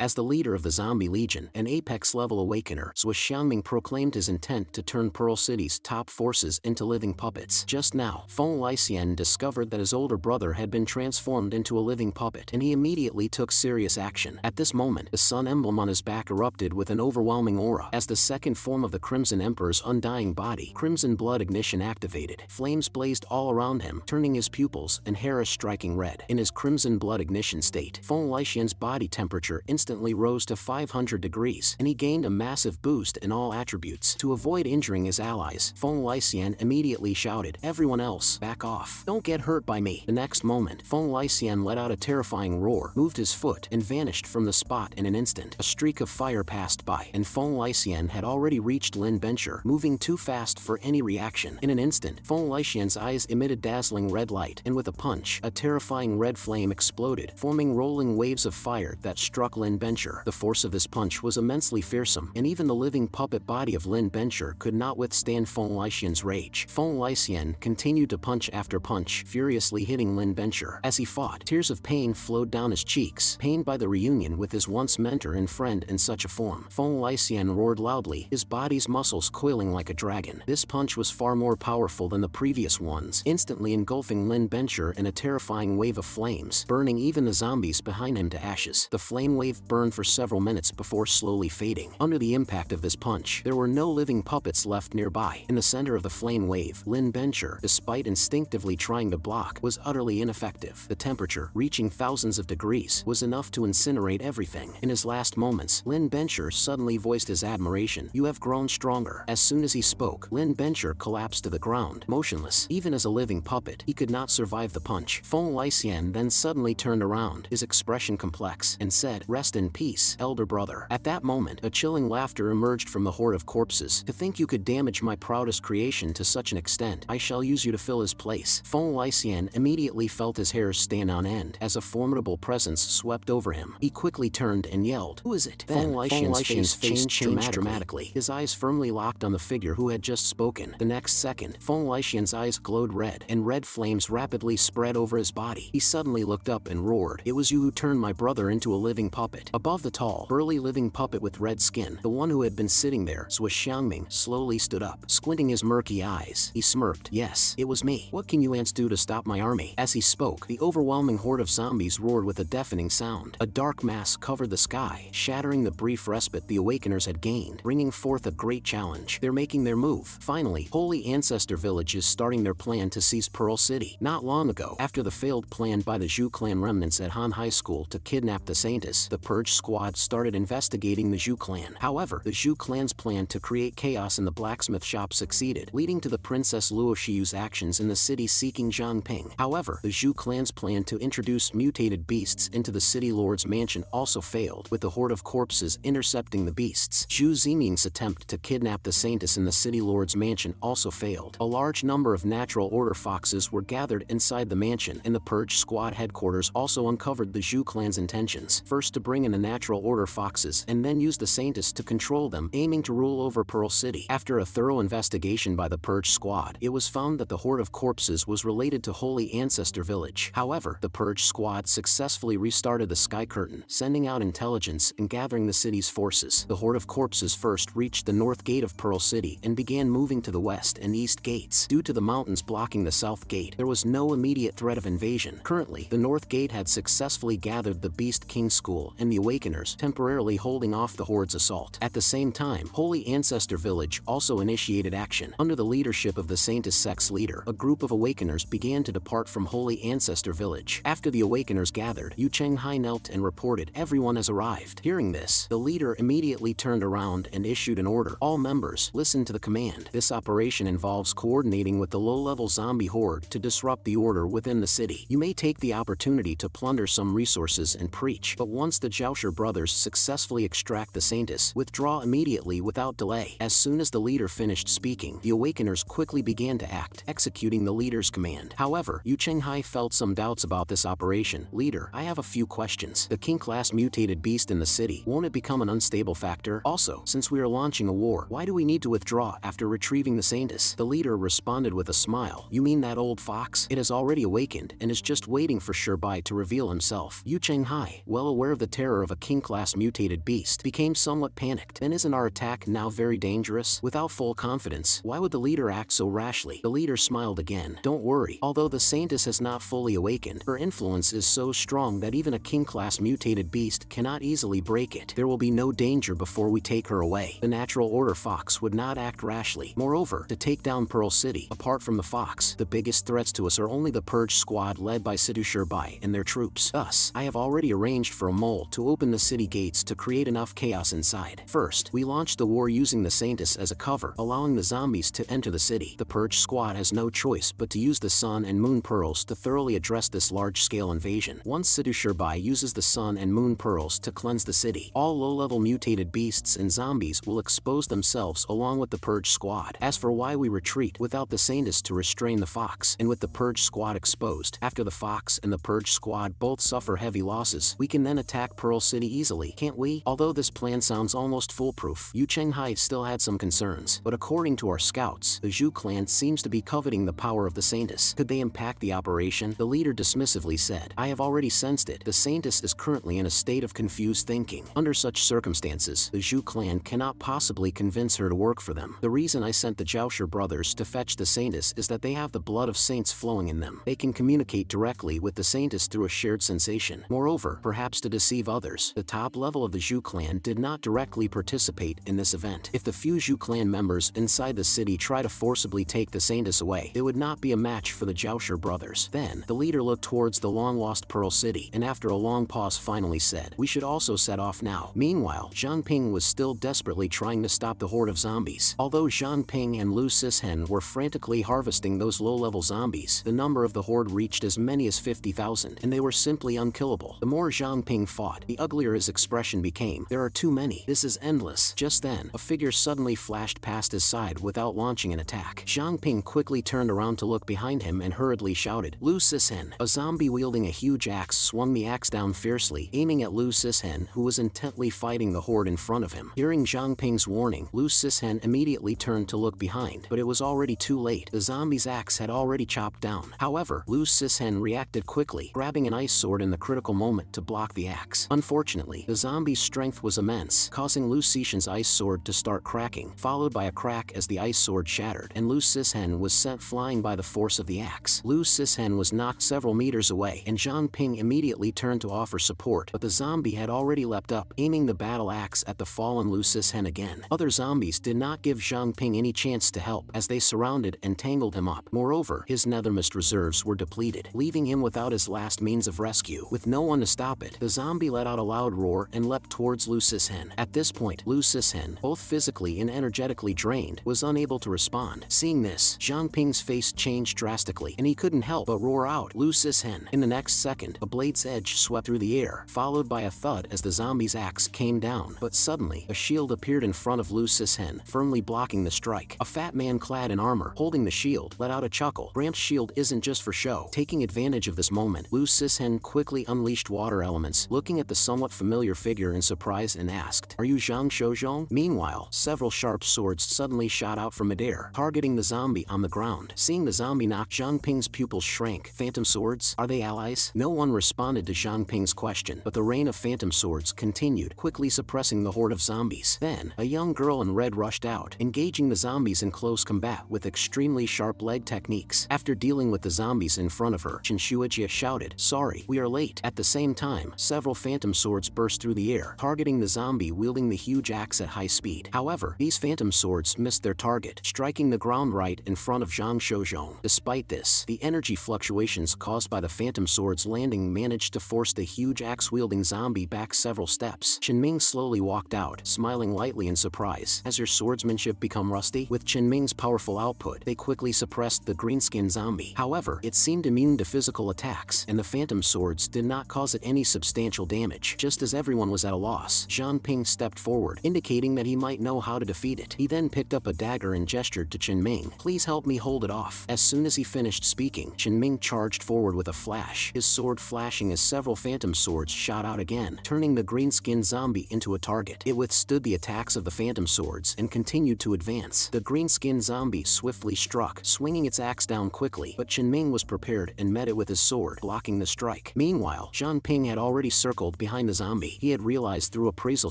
As the leader of the Zombie Legion, an apex-level awakener, Zhuo Xiangming proclaimed his intent to turn Pearl City's top forces into living puppets. Just now, Feng Lan discovered that his older brother had been transformed into a living puppet, and he immediately took serious action. At this moment, the sun emblem on his back erupted with an overwhelming aura. As the second form of the Crimson Emperor's undying body, Crimson Blood Ignition activated. Flames blazed all around him, turning his pupils and hair a striking red. In his Crimson Blood Ignition state, Feng Lan's body temperature instantly rose to 500 degrees, and he gained a massive boost in all attributes. To avoid injuring his allies, Feng Lan immediately shouted, "Everyone else, back off. Don't get hurt by me." The next moment, Feng Lan let out a terrifying roar, moved his foot, and vanished from the spot in an instant. A streak of fire passed by, and Feng Lan had already reached Lin Bencher, moving too fast for any reaction. In an instant, Feng Lan's eyes emitted dazzling red light, and with a punch, a terrifying red flame exploded, forming rolling waves of fire that struck Lin Bencher. The force of this punch was immensely fearsome, and even the living puppet body of Lin Bencher could not withstand Feng Lan's rage. Feng Lan continued to punch after punch, furiously hitting Lin Bencher. As he fought, tears of pain flowed down his cheeks, pained by the reunion with his once mentor and friend in such a form. Feng Lan roared loudly, his body's muscles coiling like a dragon. This punch was far more powerful than the previous ones, instantly engulfing Lin Bencher in a terrifying wave of flames, burning even the zombies behind him to ashes. The flame wave burned for several minutes before slowly fading. Under the impact of this punch, there were no living puppets left nearby. In the center of the flame wave, Lin Bencher, despite instinctively trying to block, was utterly ineffective. The temperature, reaching thousands of degrees, was enough to incinerate everything. In his last moments, Lin Bencher suddenly voiced his admiration. "You have grown stronger." As soon as he spoke, Lin Bencher collapsed to the ground, motionless. Even as a living puppet, he could not survive the punch. Feng Lan then suddenly turned around, his expression complex, and said, "Rest in peace, elder brother." At that moment, a chilling laughter emerged from the horde of corpses. "To think you could damage my proudest creation to such an extent. I shall use you to fill his place." Feng Lan immediately felt his hairs stand on end as a formidable presence swept over him. He quickly turned and yelled, "Who is it?" Feng Lan's face changed dramatically. His eyes firmly locked on the figure who had just spoken. The next second, Feng Lan's eyes glowed red, and red flames rapidly spread over his body. He suddenly looked up and roared, "It was you who turned my brother into a living puppet." Above the tall, burly living puppet with red skin, the one who had been sitting there, Zhuo Xiangming, slowly stood up. Squinting his murky eyes, he smirked, "Yes, it was me. What can you ants do to stop my army?" As he spoke, the overwhelming horde of zombies roared with a deafening sound. A dark mass covered the sky, shattering the brief respite the Awakeners had gained, bringing forth a great challenge. They're making their move. Finally, Holy Ancestor Village is starting their plan to seize Pearl City. Not long ago, after the failed plan by the Zhu clan remnants at Han High School to kidnap the Saintess, the Purge Squad started investigating the Zhu clan. However, the Zhu clan's plan to create chaos in the blacksmith shop succeeded, leading to the Princess Luo Shiyu's actions in the city seeking Zhang Ping. However, the Zhu clan's plan to introduce mutated beasts into the city lord's mansion also failed, with the horde of corpses intercepting the beasts. Zhu Ziming's attempt to kidnap the Saintess in the city lord's mansion also failed. A large number of natural order foxes were gathered inside the mansion, and the Purge Squad headquarters also uncovered the Zhu clan's intentions, first to bring in the natural order foxes, and then use the Saintess to control them, aiming to rule over Pearl City. After a thorough investigation by the Purge Squad, it was found that the horde of corpses was related to Holy Ancestor Village. However, the Purge Squad successfully restarted the Sky Curtain, sending out intelligence and gathering the city's forces. The horde of corpses first reached the north gate of Pearl City and began moving to the west and east gates. Due to the mountains blocking the south gate, there was no immediate threat of invasion. Currently, the north gate had successfully gathered the Beast King School and the Awakeners, temporarily holding off the horde's assault. At the same time, Holy Ancestor Village also initiated action. Under the leadership of the Saintess sex leader, a group of Awakeners began to depart from Holy Ancestor Village. After the Awakeners gathered, Yu Chenghai knelt and reported, "Everyone has arrived." Hearing this, the leader immediately turned around and issued an order. "All members, listen to the command. This operation involves coordinating with the low-level zombie horde to disrupt the order within the city. You may take the opportunity to plunder some resources and preach, but once the Zhaosher brothers successfully extract the Saintess, withdraw immediately without delay." As soon as the leader finished speaking, the Awakeners quickly began to act, executing the leader's command. However, Yu Chenghai felt some doubts about this operation. "Leader, I have a few questions. The king-class mutated beast in the city, won't it become an unstable factor? Also, since we are launching a war, why do we need to withdraw after retrieving the Saintess?" The leader responded with a smile. "You mean that old fox? It has already awakened and is just waiting for Shirbai to reveal himself." Yu Chenghai, well aware of the bearer of a king-class mutated beast, became somewhat panicked. Then isn't our attack now very dangerous? Without full confidence, why would the leader act so rashly? The leader smiled again. Don't worry, although the Saintess has not fully awakened, her influence is so strong that even a king-class mutated beast cannot easily break it. There will be no danger before we take her away. The natural order fox would not act rashly. Moreover, to take down Pearl City, apart from the fox, the biggest threats to us are only the Purge squad led by Saintess and their troops. Thus, I have already arranged for a mole to open the city gates to create enough chaos inside. First, we launched the war using the Saintess as a cover, allowing the zombies to enter the city. The Purge squad has no choice but to use the Sun and Moon Pearls to thoroughly address this large-scale invasion. Once Saintess uses the Sun and Moon Pearls to cleanse the city, all low-level mutated beasts and zombies will expose themselves along with the Purge squad. As for why we retreat without the Saintess to restrain the fox, and with the Purge squad exposed, after the fox and the Purge squad both suffer heavy losses, we can then attack Pearl City easily, can't we? Although this plan sounds almost foolproof, Yu Chenghai still had some concerns. But according to our scouts, the Zhu clan seems to be coveting the power of the Saintess. Could they impact the operation? The leader dismissively said, I have already sensed it. The Saintess is currently in a state of confused thinking. Under such circumstances, the Zhu clan cannot possibly convince her to work for them. The reason I sent the Zhaoshi brothers to fetch the Saintess is that they have the blood of saints flowing in them. They can communicate directly with the Saintess through a shared sensation. Moreover, perhaps to deceive others, the top level of the Zhu clan did not directly participate in this event. If the few Zhu clan members inside the city try to forcibly take the Saintess away, it would not be a match for the Zhaoshi brothers. Then, the leader looked towards the long-lost Pearl City, and after a long pause finally said, we should also set off now. Meanwhile, Zhang Ping was still desperately trying to stop the horde of zombies. Although Zhang Ping and Lu Sishen were frantically harvesting those low-level zombies, the number of the horde reached as many as 50,000, and they were simply unkillable. The more Zhang Ping fought, the uglier his expression became. There are too many. This is endless. Just then, a figure suddenly flashed past his side without launching an attack. Zhang Ping quickly turned around to look behind him and hurriedly shouted, Lu Sishen. A zombie wielding a huge axe swung the axe down fiercely, aiming at Lu Sishen, who was intently fighting the horde in front of him. Hearing Zhang Ping's warning, Lu Sishen immediately turned to look behind, but it was already too late. The zombie's axe had already chopped down. However, Lu Sishen reacted quickly, grabbing an ice sword in the critical moment to block the axe. Unfortunately, the zombie's strength was immense, causing Lu Sishen's ice sword to start cracking, followed by a crack as the ice sword shattered, and Lu Sishen was sent flying by the force of the axe. Lu Sishen was knocked several meters away, and Zhang Ping immediately turned to offer support, but the zombie had already leapt up, aiming the battle axe at the fallen Lu Sishen again. Other zombies did not give Zhang Ping any chance to help, as they surrounded and tangled him up. Moreover, his nethermist reserves were depleted, leaving him without his last means of rescue. With no one to stop it, the zombie let out a loud roar and leapt towards Lu Sishen. At this point, Lu Sishen, both physically and energetically drained, was unable to respond. Seeing this, Zhang Ping's face changed drastically, and he couldn't help but roar out, Lu Sishen. In the next second, a blade's edge swept through the air, followed by a thud as the zombie's axe came down. But suddenly, a shield appeared in front of Lu Sishen, firmly blocking the strike. A fat man clad in armor, holding the shield, let out a chuckle. Bramp's shield isn't just for show. Taking advantage of this moment, Lu Sishen quickly unleashed water elements, looking at the somewhat familiar figure in surprise and asked, Are you Zhang Shouzhong? Meanwhile, several sharp swords suddenly shot out from midair, targeting the zombie on the ground. Seeing the zombie knock, Zhang Ping's pupils shrank. Phantom swords? Are they allies? No one responded to Zhang Ping's question, but the rain of phantom swords continued, quickly suppressing the horde of zombies. Then, a young girl in red rushed out, engaging the zombies in close combat with extremely sharp leg techniques. After dealing with the zombies in front of her, Chen Shuijia shouted, Sorry, we are late. At the same time, several phantom swords burst through the air, targeting the zombie wielding the huge axe at high speed. However, these phantom swords missed their target, striking the ground right in front of Zhang Shouzhong. Despite this, the energy fluctuations caused by the phantom swords landing managed to force the huge axe-wielding zombie back several steps. Chen Ming slowly walked out, smiling lightly in surprise. Has your swordsmanship become rusty? With Chen Ming's powerful output, they quickly suppressed the green-skinned zombie. However, it seemed immune to physical attacks, and the phantom swords did not cause it any substantial damage. Just as everyone was at a loss, Zhang Ping stepped forward, indicating that he might know how to defeat it. He then picked up a dagger and gestured to Chen Ming. Please help me hold it off. As soon as he finished speaking, Chen Ming charged forward with a flash, his sword flashing as several phantom swords shot out again, turning the green-skinned zombie into a target. It withstood the attacks of the phantom swords and continued to advance. The green-skinned zombie swiftly struck, swinging its axe down quickly, but Chen Ming was prepared and met it with his sword, blocking the strike. Meanwhile, Zhang Ping had already circled behind the zombie. He had realized through appraisal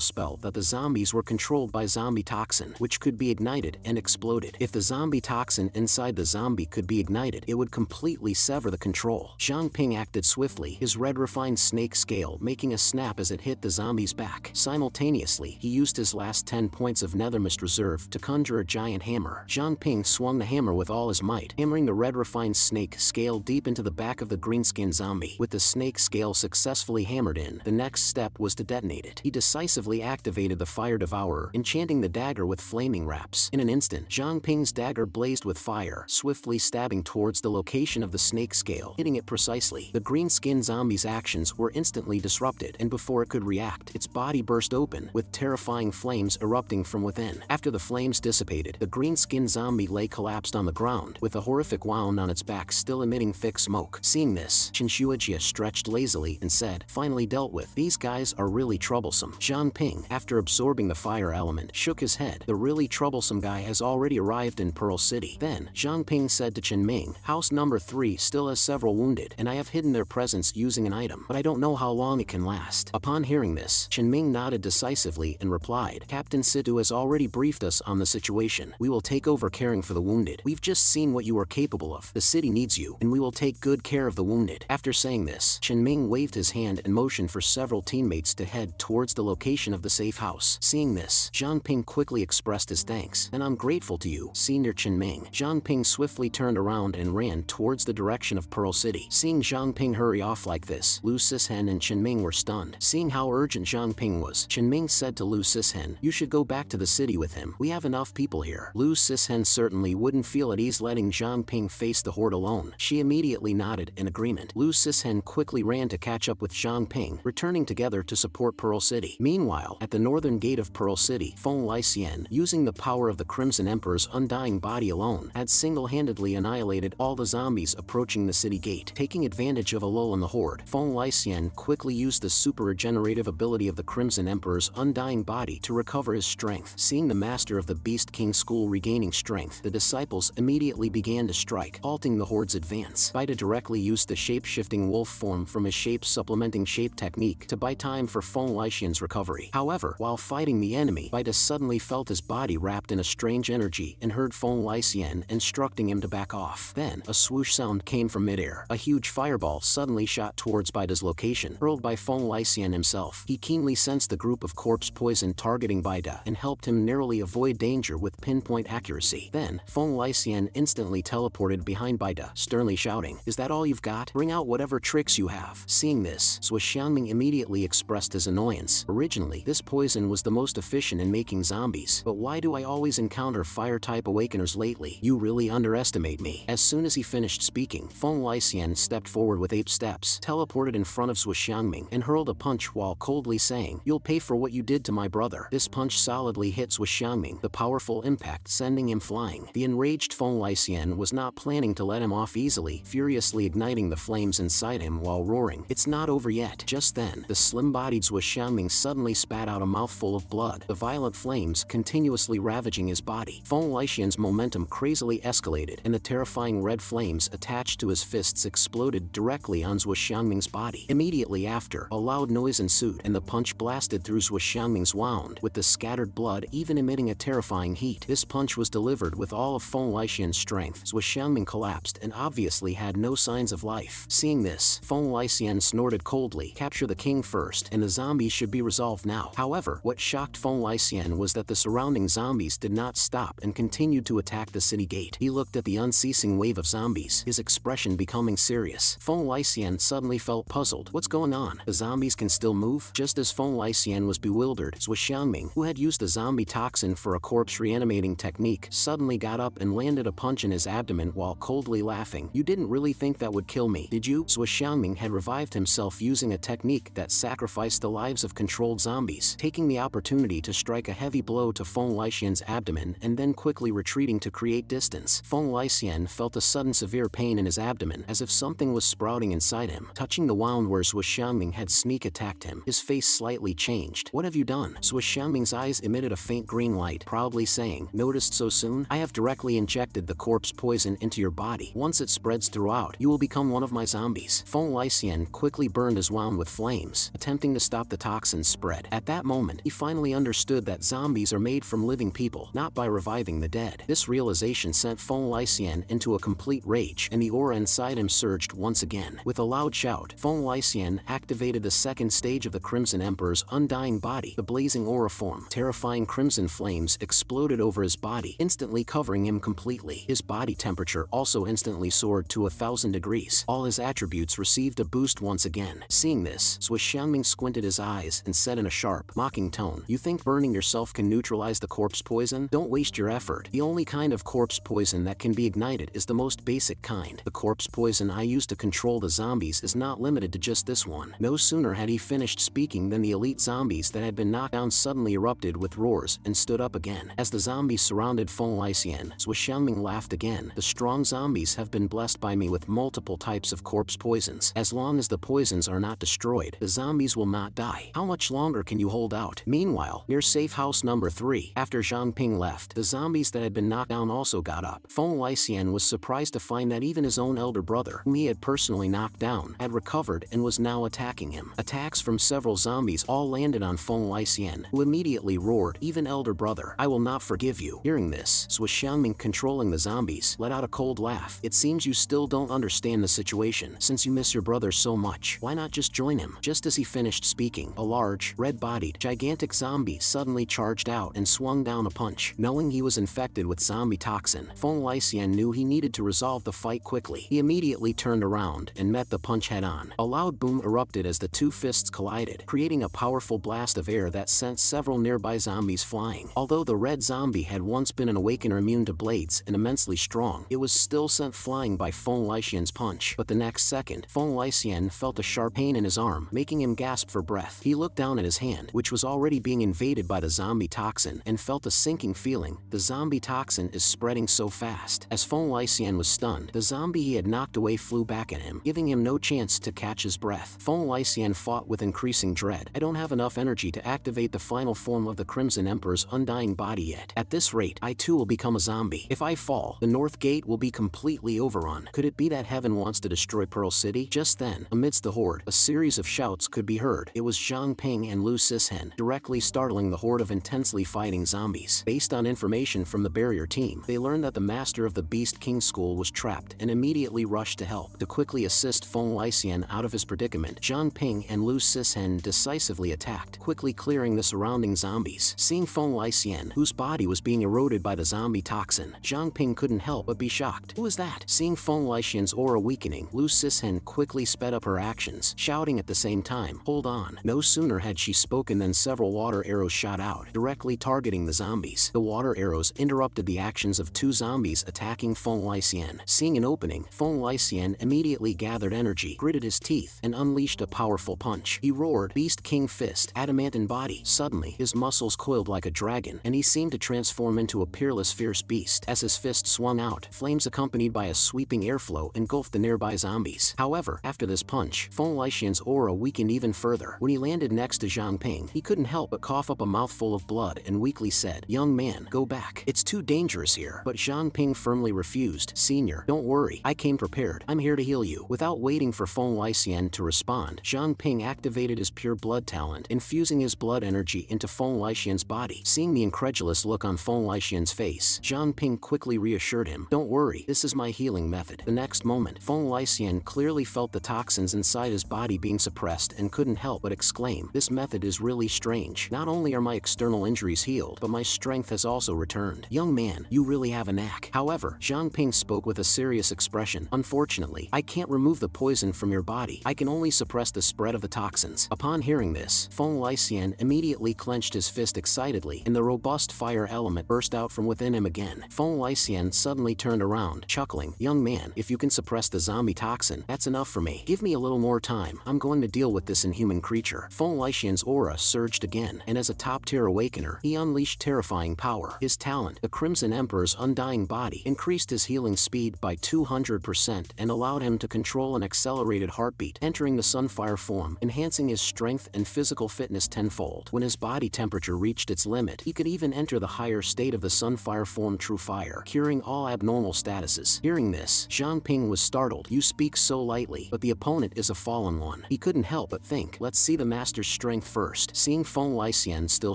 spell that the zombies were controlled by zombie toxin, which could be ignited and exploded. If the zombie toxin inside the zombie could be ignited, it would completely sever the control. Zhang Ping acted swiftly, his red refined snake scale making a snap as it hit the zombie's back. Simultaneously, he used his last 10 points of Nether Mist Reserve to conjure a giant hammer. Zhang Ping swung the hammer with all his might, hammering the red refined snake scale deep into the back of the green-skinned zombie. With the snake scale successfully hammered in, the next step was to detonate it. He decisively activated the Fire Devourer, enchanting the dagger with flaming wraps. In an instant, Zhang Ping's dagger blazed with fire, swiftly stabbing towards the location of the snake scale, hitting it precisely. The green-skinned zombie's actions were instantly disrupted, and before it could react, its body burst open, with terrifying flames erupting from within. After the flames dissipated, the green-skinned zombie lay collapsed on the ground, with a horrific wound on its back still emitting thick smoke. Seeing this, Qinshuojia stretched lazily and said, "Finally dealt with. These guys are really troublesome." Zhang Ping, after absorbing the fire element, shook his head. The really troublesome guy has already arrived in Pearl City. Then, Zhang Ping said to Chen Ming, "House number 3 still has several wounded, and I have hidden their presence using an item, but I don't know how long it can last." Upon hearing this, Chen Ming nodded decisively and replied, "Captain Situ has already briefed us on the situation. We will take over caring for the wounded. We've just seen what you are capable of. The city needs you, and we will take good care of the wounded." After saying this, Chen Ming waved his hand and motioned for several teammates to head towards the location of the safe house. Seeing this, Zhang Ping quickly expressed his thanks. "And I'm grateful to you, Senior Chen Ming." Zhang Ping swiftly turned around and ran towards the direction of Pearl City. Seeing Zhang Ping hurry off like this, Lu Sishen and Chen Ming were stunned. Seeing how urgent Zhang Ping was, Chen Ming said to Lu Sishen, "You should go back to the city with him. We have enough people here." Lu Sishen certainly wouldn't feel at ease letting Zhang Ping face the horde alone. She immediately nodded in agreement. Lu Sishen quickly ran to catch up with Zhang Ping, returning together to support Pearl City. Meanwhile, at the northern gate of Pearl City, Feng Lan, using the power of the Crimson Emperor's undying body alone, had single-handedly annihilated all the zombies approaching the city gate. Taking advantage of a lull in the horde, Feng Lan quickly used the super regenerative ability of the Crimson Emperor's undying body to recover his strength. Seeing the master of the Beast King school regaining strength, the disciples immediately began to strike, halting the horde's advance. Baida directly used the shape-shifting wolf form from his shape-supplementing shape technique to buy time for Feng Lan's recovery. However, while fighting the enemy, Baida suddenly felt his body wrapped in a strange energy and heard Feng Lan instructing him to back off. Then, a swoosh sound came from midair. A huge fireball suddenly shot towards Baida's location, hurled by Feng Lan himself. He keenly sensed the group of corpse poison targeting Baida and helped him narrowly avoid danger with pinpoint accuracy. Then, Feng Lan instantly teleported behind Baida, sternly shouting, "Is that all you've got? Bring out whatever tricks you have." Seeing this, Xiangming immediately expressed his annoyance. Originally, this poison was the most efficient in making zombies, but why do I always encounter fire-type awakeners lately? You really underestimate me. As soon as he finished speaking, Feng Lan stepped forward with 8 steps, teleported in front of Xiangming, and hurled a punch while coldly saying, "You'll pay for what you did to my brother." This punch solidly hit Xiangming, the powerful impact sending him flying. The enraged Feng Lan was not planning to let him off easily, furiously igniting the flames inside him while roaring, "It's not over yet." Just then, the slim-bodied Xiangming suddenly spat out a mouthful of blood, the violent flames continuously ravaging his body. Feng Lan's momentum crazily escalated, and the terrifying red flames attached to his fists exploded directly on Xiangming's body. Immediately after, a loud noise ensued, and the punch blasted through Xiangming's wound, with the scattered blood even emitting a terrifying heat. This punch was delivered with all of Feng Lan's strength. Xiangming collapsed and obviously had no signs of life. Seeing this, Feng Lan snorted coldly, "Capture the king first, and the zombies should be resolved now." However, what shocked Feng Lan was that the surrounding zombies did not stop and continued to attack the city gate. He looked at the unceasing wave of zombies, his expression becoming serious. Feng Lan suddenly felt puzzled. What's going on? The zombies can still move? Just as Feng Lan was bewildered, Xiangming, who had used the zombie toxin for a corpse reanimating technique, suddenly got up and landed a punch in his abdomen while coldly laughing. "You didn't really think that would kill me, did you?" Xiangming had revived himself using a technique that sacrificed the lives of controlled zombies, taking the opportunity to strike a heavy blow to Feng Lan's abdomen and then quickly retreating to create distance. Feng Lan felt a sudden severe pain in his abdomen, as if something was sprouting inside him. Touching the wound where Xiangming had sneak attacked him, his face slightly changed. "What have you done?" Xiangming's eyes emitted a faint green light, proudly saying, "Noticed so soon? I have directly injected the corpse poison into your body. Once it spreads throughout, you will become one of my zombies." Feng Lan quickly burned his wound with flame, flames, attempting to stop the toxin's spread. At that moment, he finally understood that zombies are made from living people, not by reviving the dead. This realization sent Feng Lan into a complete rage, and the aura inside him surged once again. With a loud shout, Feng Lan activated the second stage of the Crimson Emperor's undying body. The blazing aura form, terrifying crimson flames exploded over his body, instantly covering him completely. His body temperature also instantly soared to 1,000 degrees. All his attributes received a boost once again. Seeing this, Swiss Xiangming squinted his eyes and said in a sharp, mocking tone, "You think burning yourself can neutralize the corpse poison? Don't waste your effort. The only kind of corpse poison that can be ignited is the most basic kind. The corpse poison I use to control the zombies is not limited to just this one." No sooner had he finished speaking than the elite zombies that had been knocked down suddenly erupted with roars and stood up again. As the zombies surrounded Feng Lan, Swiss Xiangming laughed again. "The strong zombies have been blessed by me with multiple types of corpse poisons. As long as the poisons are not destroyed, the zombies will not die. How much longer can you hold out?" Meanwhile, near safe house number 3, after Zhang Ping left, the zombies that had been knocked down also got up. Feng Lan was surprised to find that even his own elder brother, whom he had personally knocked down, had recovered and was now attacking him. Attacks from several zombies all landed on Feng Lan, who immediately roared, "Even elder brother, I will not forgive you." Hearing this, Swiss Xiangming, controlling the zombies, let out a cold laugh. "It seems you still don't understand the situation. Since you miss your brother so much, why not just join him?" Just as he finished speaking, a large, red-bodied, gigantic zombie suddenly charged out and swung down a punch. Knowing he was infected with zombie toxin, Feng Lan knew he needed to resolve the fight quickly. He immediately turned around and met the punch head-on. A loud boom erupted as the two fists collided, creating a powerful blast of air that sent several nearby zombies flying. Although the red zombie had once been an awakener immune to blades and immensely strong, it was still sent flying by Feng Lan's punch. But the next second, Feng Lan felt a sharp pain in his arm, making him gasp for breath. He looked down at his hand, which was already being invaded by the zombie toxin, and felt a sinking feeling. The zombie toxin is spreading so fast. As Feng Lan was stunned, the zombie he had knocked away flew back at him, giving him no chance to catch his breath. Feng Lan fought with increasing dread. "I don't have enough energy to activate the final form of the Crimson Emperor's undying body yet. At this rate, I too will become a zombie. If I fall, the North Gate will be completely overrun. Could it be that heaven wants to destroy Pearl City?" Just then, amidst the horde, a series of shouts could be heard. It was Zhang Ping and Lu Sishen, directly startling the horde of intensely fighting zombies. Based on information from the barrier team, they learned that the master of the Beast King School was trapped and immediately rushed to help. To quickly assist Feng Lan out of his predicament, Zhang Ping and Lu Sishen decisively attacked, quickly clearing the surrounding zombies. Seeing Feng Lan, whose body was being eroded by the zombie toxin, Zhang Ping couldn't help but be shocked. "Who is that?" Seeing Feng Lan's aura weakening, Lu Sishen quickly sped up her actions, shouting at the same time, "Hold on." No sooner had she spoken than several water arrows shot out, directly targeting the zombies. The water arrows interrupted the actions of two zombies attacking Feng Lan. Seeing an opening, Feng Lan immediately gathered energy, gritted his teeth, and unleashed a powerful punch. He roared, "Beast King Fist, adamantine body." Suddenly, his muscles coiled like a dragon, and he seemed to transform into a peerless, fierce beast. As his fist swung out, flames accompanied by a sweeping airflow engulfed the nearby zombies. However, after this punch, Feng Lan's aura weakened even further. When he landed next to Zhang Ping, he couldn't help but cough up a mouthful of blood and weakly said, "Young man, go back. It's too dangerous here." But Zhang Ping firmly refused. "Senior, don't worry. I came prepared. I'm here to heal you." Without waiting for Feng Lan to respond, Zhang Ping activated his pure blood talent, infusing his blood energy into Feng Lan's body. Seeing the incredulous look on Feng Lan's face, Zhang Ping quickly reassured him, "Don't worry, this is my healing method." The next moment, Feng Lan clearly felt the toxins inside his body being suppressed and couldn't help but exclaim, "This method is really strange. Not only are my external injuries healed, but my strength has also returned. Young man, you really have a knack." However, Zhang Ping spoke with a serious expression, "Unfortunately, I can't remove the poison from your body. I can only suppress the spread of the toxins." Upon hearing this, Feng Lan immediately clenched his fist excitedly, and the robust fire element burst out from within him again. Feng Lan suddenly turned around, chuckling, "Young man, if you can suppress the zombie toxin, that's enough for me. Give me a little more time. I'm going to deal with this inhuman creature." Feng Lan's aura surged again, and as a top-tier awakener, he unleashed terrifying power. His talent, the Crimson Emperor's undying body, increased his healing speed by 200% and allowed him to control an accelerated heartbeat, entering the Sunfire form, enhancing his strength and physical fitness tenfold. When his body temperature reached its limit, he could even enter the higher state of the Sunfire form, True Fire, curing all abnormal statuses. Hearing this, Zhang Ping was startled. "You speak so lightly, but the opponent is a fallen one." He couldn't couldn't help but think, let's see the master's strength first. Seeing Feng Lan still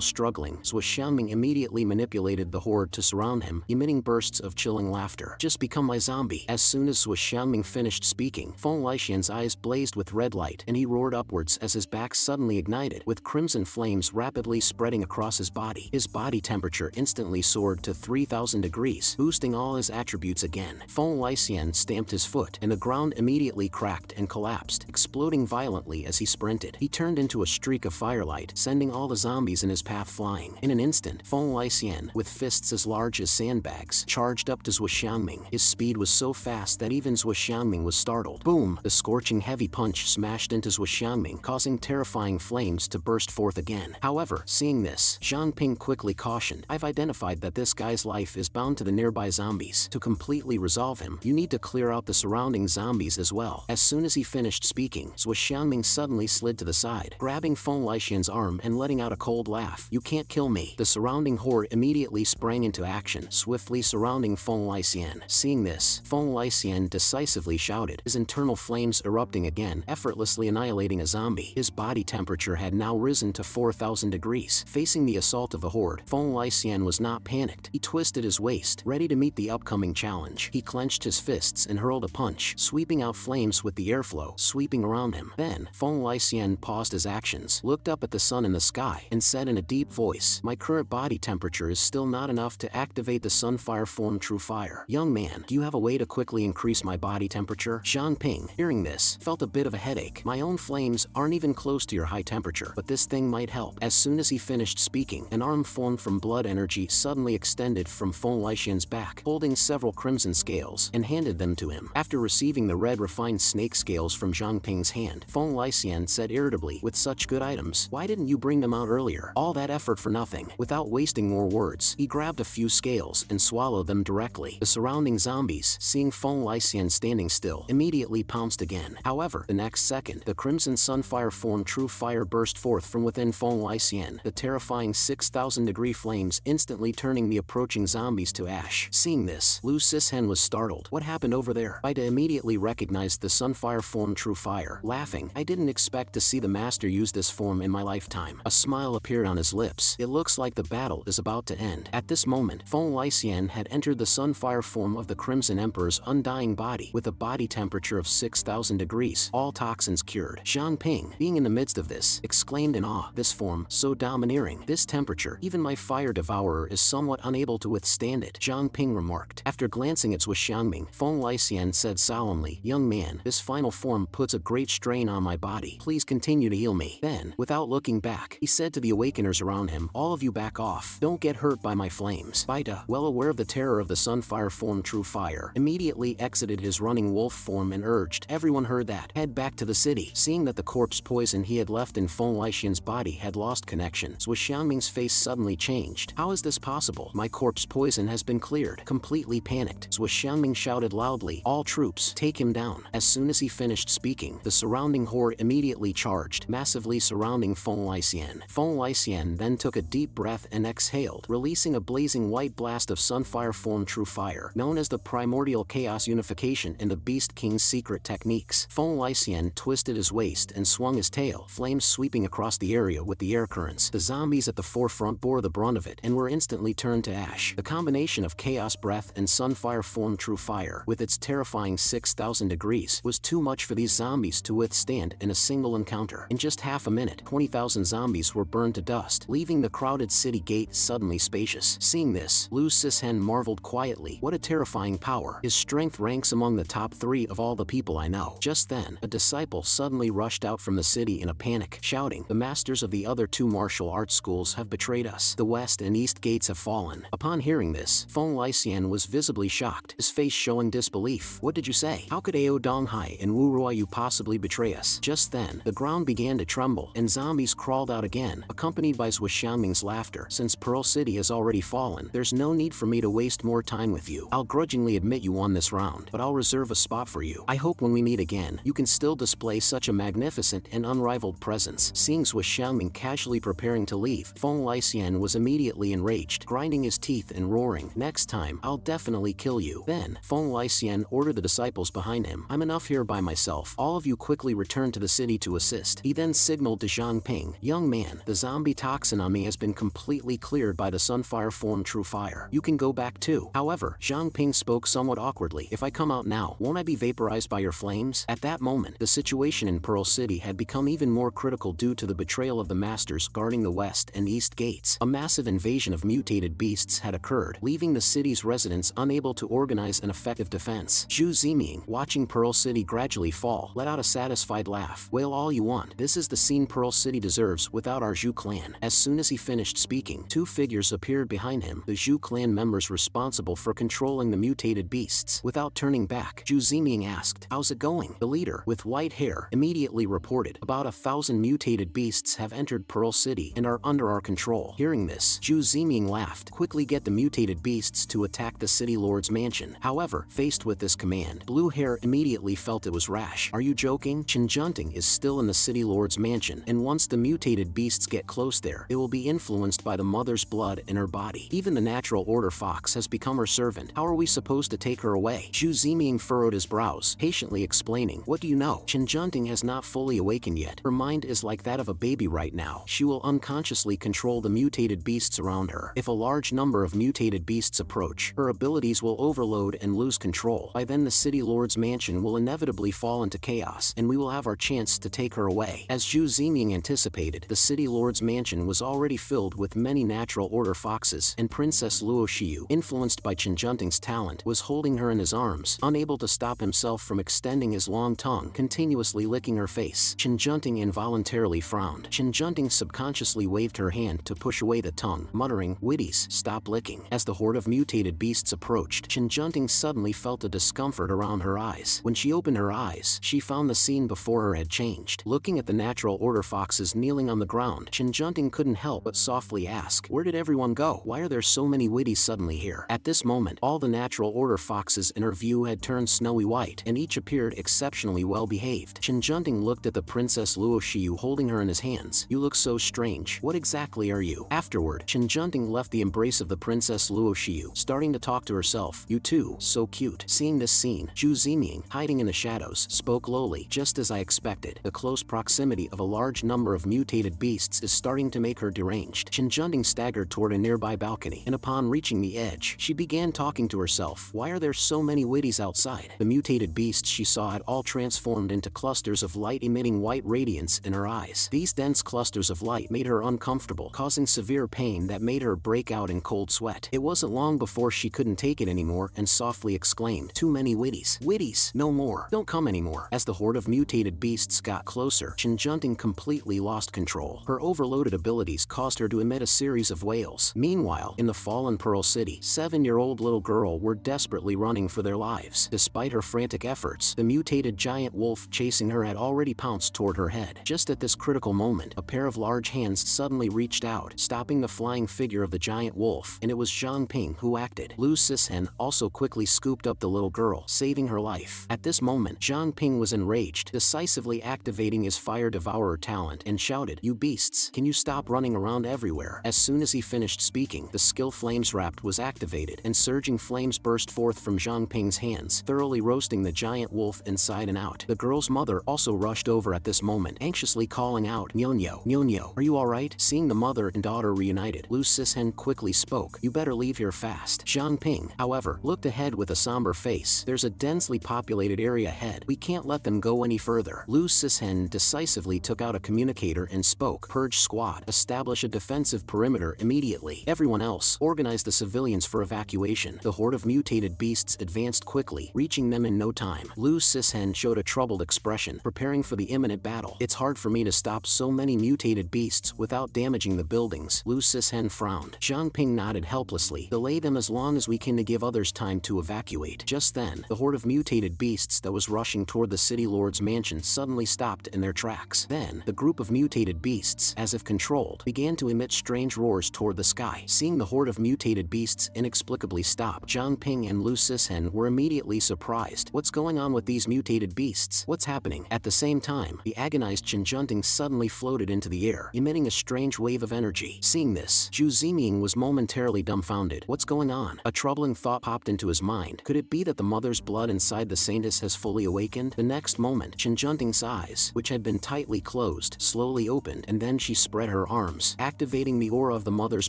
struggling, Zhuo Xiangming immediately manipulated the horde to surround him, emitting bursts of chilling laughter. Just become my zombie. As soon as Zhuo Xiangming finished speaking, Feng Lan's eyes blazed with red light, and he roared upwards as his back suddenly ignited, with crimson flames rapidly spreading across his body. His body temperature instantly soared to 3,000 degrees, boosting all his attributes again. Feng Lan stamped his foot, and the ground immediately cracked and collapsed, exploding violently as he sprinted. He turned into a streak of firelight, sending all the zombies in his path flying. In an instant, Feng Lan, with fists as large as sandbags, charged up to Zhuo Xiangming. His speed was so fast that even Zhuo Xiangming was startled. Boom! The scorching heavy punch smashed into Zhuo Xiangming, causing terrifying flames to burst forth again. However, seeing this, Zhang Ping quickly cautioned, I've identified that this guy's life is bound to the nearby zombies. To completely resolve him, you need to clear out the surrounding zombies as well. As soon as he finished speaking, Zhuo Xiangming suddenly slid to the side, grabbing Feng Lan's arm and letting out a cold laugh. You can't kill me. The surrounding horde immediately sprang into action, swiftly surrounding Feng Lan. Seeing this, Feng Lan decisively shouted, his internal flames erupting again, effortlessly annihilating a zombie. His body temperature had now risen to 4,000 degrees. Facing the assault of the horde, Feng Lan was not panicked. He twisted his waist, ready to meet the upcoming challenge. He clenched his fists and hurled a punch, sweeping out flames with the airflow sweeping around him. Then, Feng Lan paused his actions, looked up at the sun in the sky, and said in a deep voice, my current body temperature is still not enough to activate the Sunfire form True Fire. Young man, do you have a way to quickly increase my body temperature? Zhang Ping, hearing this, felt a bit of a headache. My own flames aren't even close to your high temperature, but this thing might help. As soon as he finished speaking, an arm formed from blood energy suddenly extended from Feng Lan's back, holding several crimson scales, and handed them to him. After receiving the red refined snake scales from Zhang Ping's hand, Feng Lan said irritably, with such good items, why didn't you bring them out earlier? All that effort for nothing. Without wasting more words, he grabbed a few scales and swallowed them directly. The surrounding zombies, seeing Feng Lan standing still, immediately pounced again. However, the next second, the crimson sunfire form True Fire burst forth from within Feng Lan, the terrifying 6,000-degree flames instantly turning the approaching zombies to ash. Seeing this, Lu Sishen was startled. What happened over there? Ida immediately recognized the sunfire form True Fire. Laughing, I didn't expect to see the master use this form in my lifetime. A smile appeared on his lips. It looks like the battle is about to end. At this moment, Feng Lan had entered the sunfire form of the Crimson Emperor's undying body, with a body temperature of 6,000 degrees, all toxins cured. Zhang Ping, being in the midst of this, exclaimed in awe, this form, so domineering. This temperature, even my fire devourer is somewhat unable to withstand it, Zhang Ping remarked. After glancing at Zhuo Xiangming, Feng Lan said solemnly, young man, this final form puts a great strain on my body. Please continue to heal me. Then, without looking back, he said to the awakeners around him, all of you back off. Don't get hurt by my flames. Baida, well aware of the terror of the sunfire form True Fire, immediately exited his running wolf form and urged, everyone heard that. Head back to the city. Seeing that the corpse poison he had left in Feng Lan's body had lost connection, Zhuo Xiangming's face suddenly changed. How is this possible? My corpse poison has been cleared. Completely panicked, Zhuo Xiangming shouted loudly, all troops, take him down. As soon as he finished speaking, the surrounding horde immediately charged, massively surrounding Feng Lan. Feng Lan then took a deep breath and exhaled, releasing a blazing white blast of sunfire form True Fire, known as the primordial chaos unification in the Beast King's secret techniques. Feng Lan twisted his waist and swung his tail, flames sweeping across the area with the air currents. The zombies at the forefront bore the brunt of it and were instantly turned to ash. The combination of chaos breath and sunfire form True Fire, with its terrifying 6,000 degrees, was too much for these zombies to withstand in a single encounter. In just half a minute, 20,000 zombies were burned to dust, leaving the crowded city gate suddenly spacious. Seeing this, Lu Sishen marveled quietly. What a terrifying power. His strength ranks among the top 3 of all the people I know. Just then, a disciple suddenly rushed out from the city in a panic, shouting, the masters of the other 2 martial arts schools have betrayed us. The west and east gates have fallen. Upon hearing this, Feng Lan was visibly shocked, his face showing disbelief. What did you say? How could Ao Donghai and Wu Ruoyu possibly betray us? Just then, the ground began to tremble, and zombies crawled out again, accompanied by Zhuo Xiangming's laughter. Since Pearl City has already fallen, there's no need for me to waste more time with you. I'll grudgingly admit you won this round, but I'll reserve a spot for you. I hope when we meet again, you can still display such a magnificent and unrivaled presence. Seeing Zhuo Xiangming casually preparing to leave, Feng Lan was immediately enraged, grinding his teeth and roaring, next time, I'll definitely kill you. Then, Feng Lan ordered the disciples behind him, I'm enough here by myself. All of you quickly return to to the city to assist. He then signaled to Zhang Ping, "Young man, the zombie toxin on me has been completely cleared by the Sunfire form True Fire. You can go back too." However, Zhang Ping spoke somewhat awkwardly. "If I come out now, won't I be vaporized by your flames?" At that moment, the situation in Pearl City had become even more critical due to the betrayal of the masters guarding the west and east gates. A massive invasion of mutated beasts had occurred, leaving the city's residents unable to organize an effective defense. Zhu Ziming, watching Pearl City gradually fall, let out a satisfied laugh. "Wail all you want. This is the scene Pearl City deserves without our Zhu clan." As soon as he finished speaking, two figures appeared behind him, the Zhu clan members responsible for controlling the mutated beasts. Without turning back, Zhu Ziming asked, "How's it going?" The leader, with white hair, immediately reported, "About 1,000 mutated beasts have entered Pearl City and are under our control." Hearing this, Zhu Ziming laughed. "Quickly get the mutated beasts to attack the city lord's mansion." However, faced with this command, Blue Hair immediately felt it was rash. "Are you joking? Chen Junting is still in the city lord's mansion, and once the mutated beasts get close there, it will be influenced by the mother's blood in her body. Even the natural order fox has become her servant. How are we supposed to take her away?" Zhu Ziming furrowed his brows, patiently explaining, "What do you know? Chen Junting has not fully awakened yet. Her mind is like that of a baby right now. She will unconsciously control the mutated beasts around her. If a large number of mutated beasts approach, her abilities will overload and lose control. By then the city lord's mansion will inevitably fall into chaos, and we will have our chance to take her away." As Zhu Ziming anticipated, the city lord's mansion was already filled with many natural order foxes, and Princess Luo Xiu, influenced by Chen Junting's talent, was holding her in his arms, unable to stop himself from extending his long tongue, continuously licking her face. Chen Junting involuntarily frowned. Chen Junting subconsciously waved her hand to push away the tongue, muttering, "Widdies, stop licking." As the horde of mutated beasts approached, Chen Junting suddenly felt a discomfort around her eyes. When she opened her eyes, she found the scene before her had changed. Looking at the natural order foxes kneeling on the ground, Chen Junting couldn't help but softly ask, "Where did everyone go? Why are there so many widdies suddenly here?" At this moment, all the natural order foxes in her view had turned snowy white, and each appeared exceptionally well behaved. Chen Junting looked at the Princess Luo Xiu holding her in his hands. "You look so strange. What exactly are you?" Afterward, Chen Junting left the embrace of the Princess Luo Xiu, starting to talk to herself. "You too, so cute." Seeing this scene, Zhu Ziming, hiding in the shadows, spoke lowly, "Just as I expected. The close proximity of a large number of mutated beasts is starting to make her deranged." Chen Junting staggered toward a nearby balcony, and upon reaching the edge, she began talking to herself. Why are there so many widdies outside? The mutated beasts she saw had all transformed into clusters of light-emitting white radiance in her eyes. These dense clusters of light made her uncomfortable, causing severe pain that made her break out in cold sweat. It wasn't long before she couldn't take it anymore and softly exclaimed, "Too many widdies. Widdies, no more. Don't come anymore." As the horde of mutated beasts got closer, Chen Junting completely lost control. Her overloaded abilities caused her to emit a series of wails. Meanwhile, in the fallen Pearl City, 7-year-old little girl were desperately running for their lives. Despite her frantic efforts, the mutated giant wolf chasing her had already pounced toward her head. Just at this critical moment, a pair of large hands suddenly reached out, stopping the flying figure of the giant wolf, and it was Zhang Ping who acted. Lu Sishen also quickly scooped up the little girl, saving her life. At this moment, Zhang Ping was enraged, decisively activating his Fire Devourer talent, and shouted, "You beasts, can you stop running around everywhere?" As soon as he finished speaking, the skill Flames Wrapped was activated, and surging flames burst forth from Zhang Ping's hands, thoroughly roasting the giant wolf inside and out. The girl's mother also rushed over at this moment, anxiously calling out, "Nyonyo, Nyonyo, are you alright?" Seeing the mother and daughter reunited, Lu Sishen quickly spoke, "You better leave here fast." Zhang Ping, however, looked ahead with a somber face. "There's a densely populated area ahead. We can't let them go any further." Lu Sishen decisively took out a communicator and spoke, "Purge squad, establish a defensive perimeter immediately. Everyone else, organize the civilians for evacuation." The horde of mutated beasts advanced quickly, reaching them in no time. Lu Sishen showed a troubled expression, preparing for the imminent battle. "It's hard for me to stop so many mutated beasts without damaging the buildings." Lu Sishen frowned. Zhang Ping nodded helplessly. "Delay them as long as we can to give others time to evacuate." Just then, the horde of mutated beasts that was rushing toward the city lord's mansion suddenly stopped in their tracks. Then, the group of mutated beasts, as if controlled, began to emit strange roars toward the sky. Seeing the horde of mutated beasts inexplicably stop, Zhang Ping and Lu Sishen were immediately surprised. "What's going on with these mutated beasts? What's happening?" At the same time, the agonized Chen Junting suddenly floated into the air, emitting a strange wave of energy. Seeing this, Zhu Ziming was momentarily dumbfounded. What's going on? A troubling thought popped into his mind. Could it be that the mother's blood inside the Saintess has fully awakened? The next moment, Chen Junting King's eyes, which had been tightly closed, slowly opened, and then she spread her arms, activating the aura of the mother's